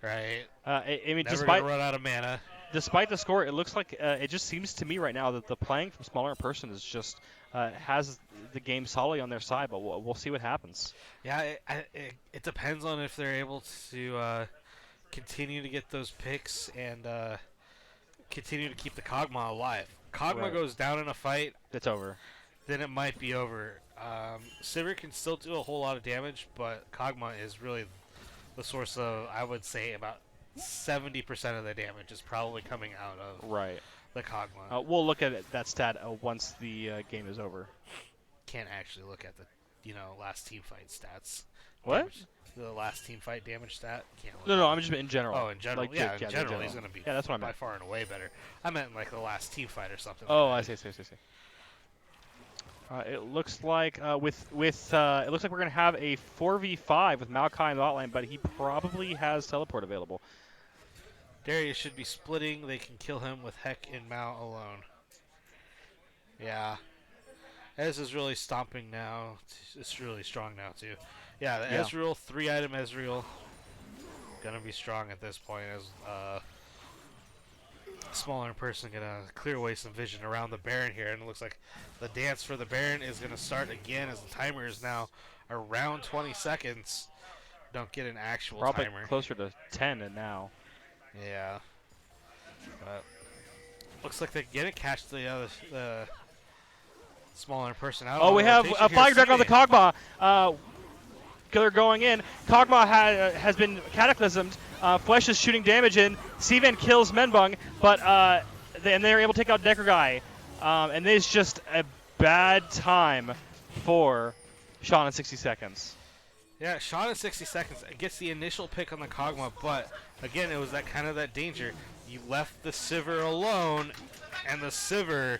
Right. I mean, Never gonna run out of mana. Despite the score, it looks like it just seems to me right now that the playing from Smaller in person is just has the game solidly on their side, but we'll see what happens. Yeah, it depends on if they're able to continue to get those picks and continue to keep the Kog'Maw alive. Kog'Maw goes down in a fight, It's over. then it might be over. Sivir can still do a whole lot of damage, but Kog'Maw is really the source of, I would say, about 70% of the damage is probably coming out of the Kog'Maw. We'll look at that stat once the game is over. Can't actually look at the last team fight stats. What? Damage, the last team fight damage stat. Can't look No, I'm just in general. Oh, in general, Like, yeah, in in general, he's going to be that's what I by meant. far and away better. I meant like the last team fight or something. Oh, like I see. It looks like it looks like we're gonna have a 4v5 with Maokai in the bot lane, but he probably has teleport available. Darius should be splitting. They can kill him with Heck and Mao alone. Yeah. Ez is really stomping now. It's really strong now, too. Yeah, the Ezreal, 3-item Ezreal. Gonna be strong at this point as Smaller in person gonna clear away some vision around the Baron here, and it looks like the dance for the Baron is gonna start again as the timer is now around 20 seconds. Don't get an actual Probably timer. closer to 10 and now. Yeah. But looks like they're gonna catch the Smaller in person out. Oh, we have a Fire Dragon on the Kog'Maw. They're going in. Kog'Maw has been cataclysmed. Flesh is shooting damage in. Sivan kills Menbung, but they're able to take out Decker Guy. And it's just a bad time for Sean in 60 seconds. Yeah, Sean in 60 seconds gets the initial pick on the Kog'Maw, but again, it was that danger. You left the Sivir alone, and the Sivir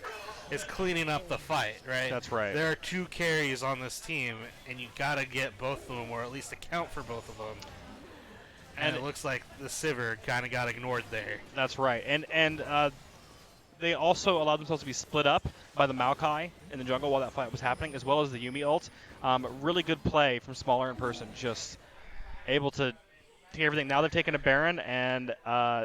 is cleaning up the fight, right? That's right. There are 2 carries on this team, and you gotta get both of them, or at least account for both of them. And it looks like the Sivir kind of got ignored there. That's right. And they also allowed themselves to be split up by the Maokai in the jungle while that fight was happening, as well as the Yuumi ult. Really good play from Smaller in person, just able to take everything. Now they're taking a Baron, and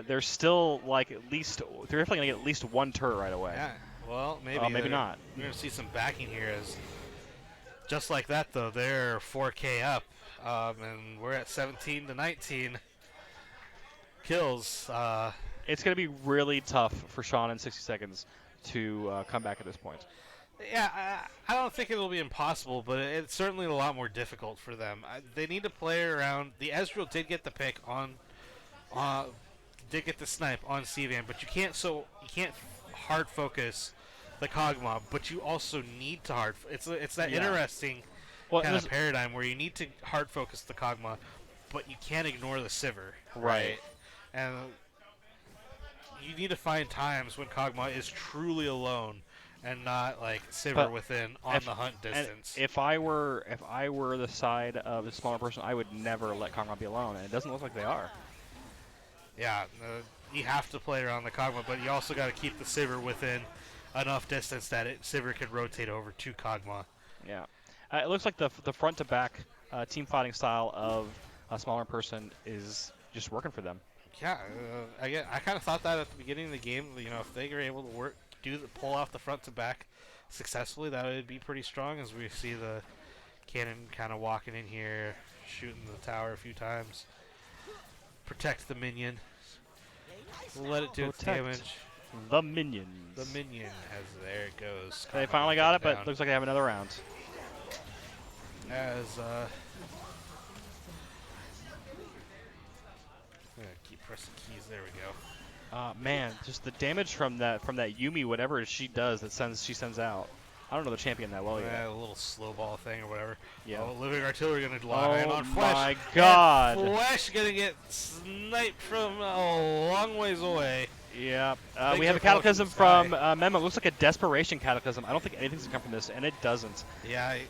they're still like they're definitely gonna get at least one turret right away. Yeah. Well, maybe. Maybe not. We're gonna see some backing here as, just like that though, they're 4K up, and we're at 17 to 19 kills. It's gonna be really tough for Sean in 60 seconds to come back at this point. Yeah, I don't think it'll be impossible, but it's certainly a lot more difficult for them. They need to play around. The Ezreal did get the pick on, did get the snipe on CVan, but you can't hard focus the Kog'Maw, but you also need to hard. It's that interesting kind of paradigm where you need to hard focus the Kog'Maw, but you can't ignore the Sivir, right? And you need to find times when Kog'Maw is truly alone and not like Sivir within on the hunt distance. If I were the side of the smaller person, I would never let Kog'Maw be alone, and it doesn't look like they are. Yeah, you have to play around the Kog'Maw, but you also got to keep the Sivir within enough distance that Sivir could rotate over to Kog'Maw. Yeah, it looks like the front to back team fighting style of a smaller person is just working for them. Yeah, I kind of thought that at the beginning of the game. You know, if they were able to pull off the front to back successfully, that would be pretty strong. As we see the cannon kind of walking in here, shooting the tower a few times, protect the minion, let it do its damage. The minions. The minion, as there it goes. They finally got it, but looks like they have another round. As keep pressing keys. There we go. Man, just the damage from that Yumi, whatever she does, she sends out. I don't know the champion that well yet. A little slow ball thing or whatever. Yeah. Oh, living artillery gonna lie on Flesh. Oh my God! And Flesh gonna get sniped from a long ways away. Yeah. We have a Cataclysm from Memo. Looks like a desperation Cataclysm. I don't think anything's gonna come from this, and it doesn't. Yeah, you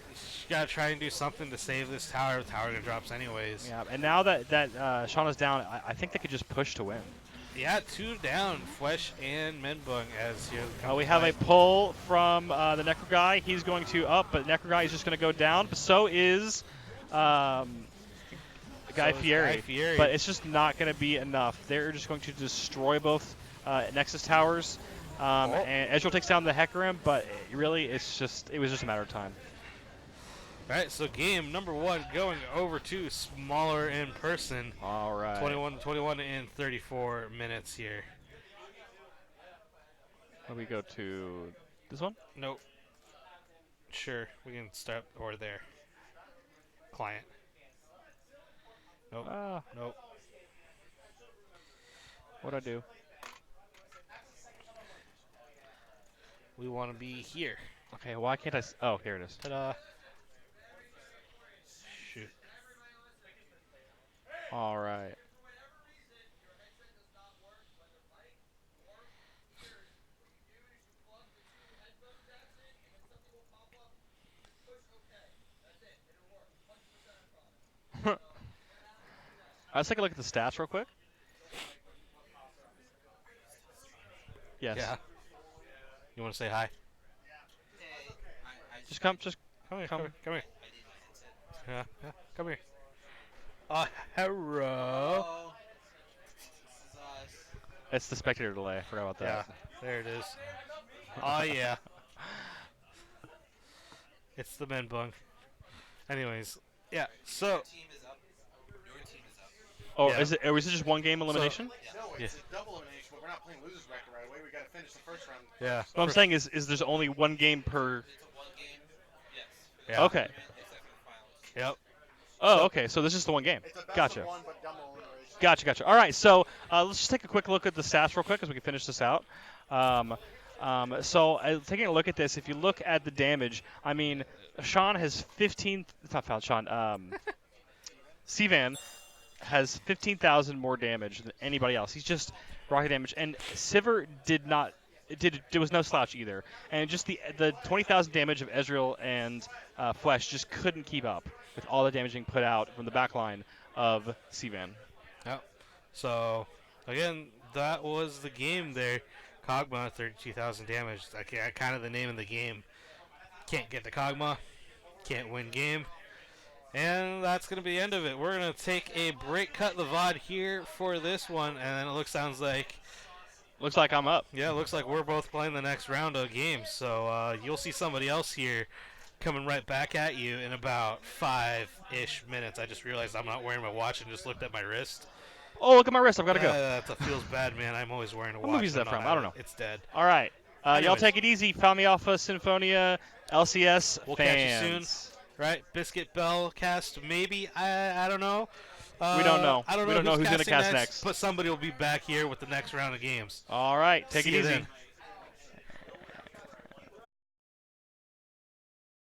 gotta try and do something to save this tower. The tower gonna drops anyways. Yeah. And now that Shauna's down, I think they could just push to win. Yeah, 2 down, Flesh and Menbung as here. We have a pull from the Necro guy. He's going to up, but Necro guy is just going to go down. But so is Guy Fieri. But it's just not going to be enough. They're just going to destroy both Nexus towers. And Ezreal takes down the Hecarim, but really it was just a matter of time. All right, so game number 1 going over to smaller in person. All right. 21 in 34 minutes here. Let me go to this one? Nope. Sure, we can start or there. Client. Nope. Nope. What'd I do? We want to be here. Okay, why can't I? Oh, here it is. Ta-da. Shoot. All right. Let's take a look at the stats real quick. Yes. Yeah. You want to say hi? Just come Come here. Come. Come here. Yeah, come here. Hello. It's the spectator delay. I forgot about Yeah, that. there it is. Oh, yeah. It's the Menbung. Anyways, yeah, so... Oh, Yeah. is it just one game elimination? No, it's a double elimination, but we're not playing losers bracket right away. We got to finish the first round. Yeah. What I'm saying is there's only one game per. Yeah. Okay. Yep. Oh, okay. So this is the one game. It's a best Gotcha. of one, but double elimination. Gotcha. All right. So let's just take a quick look at the stats real quick as we can finish this out. Taking a look at this, if you look at the damage, I mean, Sean has 15. It's not found. Sean. Sivan has 15,000 more damage than anybody else. He's just rocket damage, and Sivir there was no slouch either, and just the 20,000 damage of Ezreal and Flesh just couldn't keep up with all the damage being put out from the back line of Sivan. Yep. So, again, that was the game there. Kog'Maw, 32,000 damage. Kind of the name of the game. Can't get the Kog'Maw. Can't win game. And that's going to be the end of it. We're going to take a break, cut the VOD here for this one, and then sounds like, Looks like I'm up. yeah, looks like we're both playing the next round of games. So you'll see somebody else here coming right back at you in about 5-ish minutes. I just realized I'm not wearing my watch and just looked at my wrist. Oh, look at my wrist. I've got to go. That feels bad, man. I'm always wearing a watch. What movie is that but from? not I don't have know. it. It's dead. All right. Y'all Anyways. take it easy. Found me off of Symphonia LCS We'll fans. catch you soon. Right? Biscuit Bell cast, maybe. I don't know. We don't know. I don't We don't know who's who's gonna casting cast next. But somebody will be back here with the next round of games. All right. Take See it you easy. then.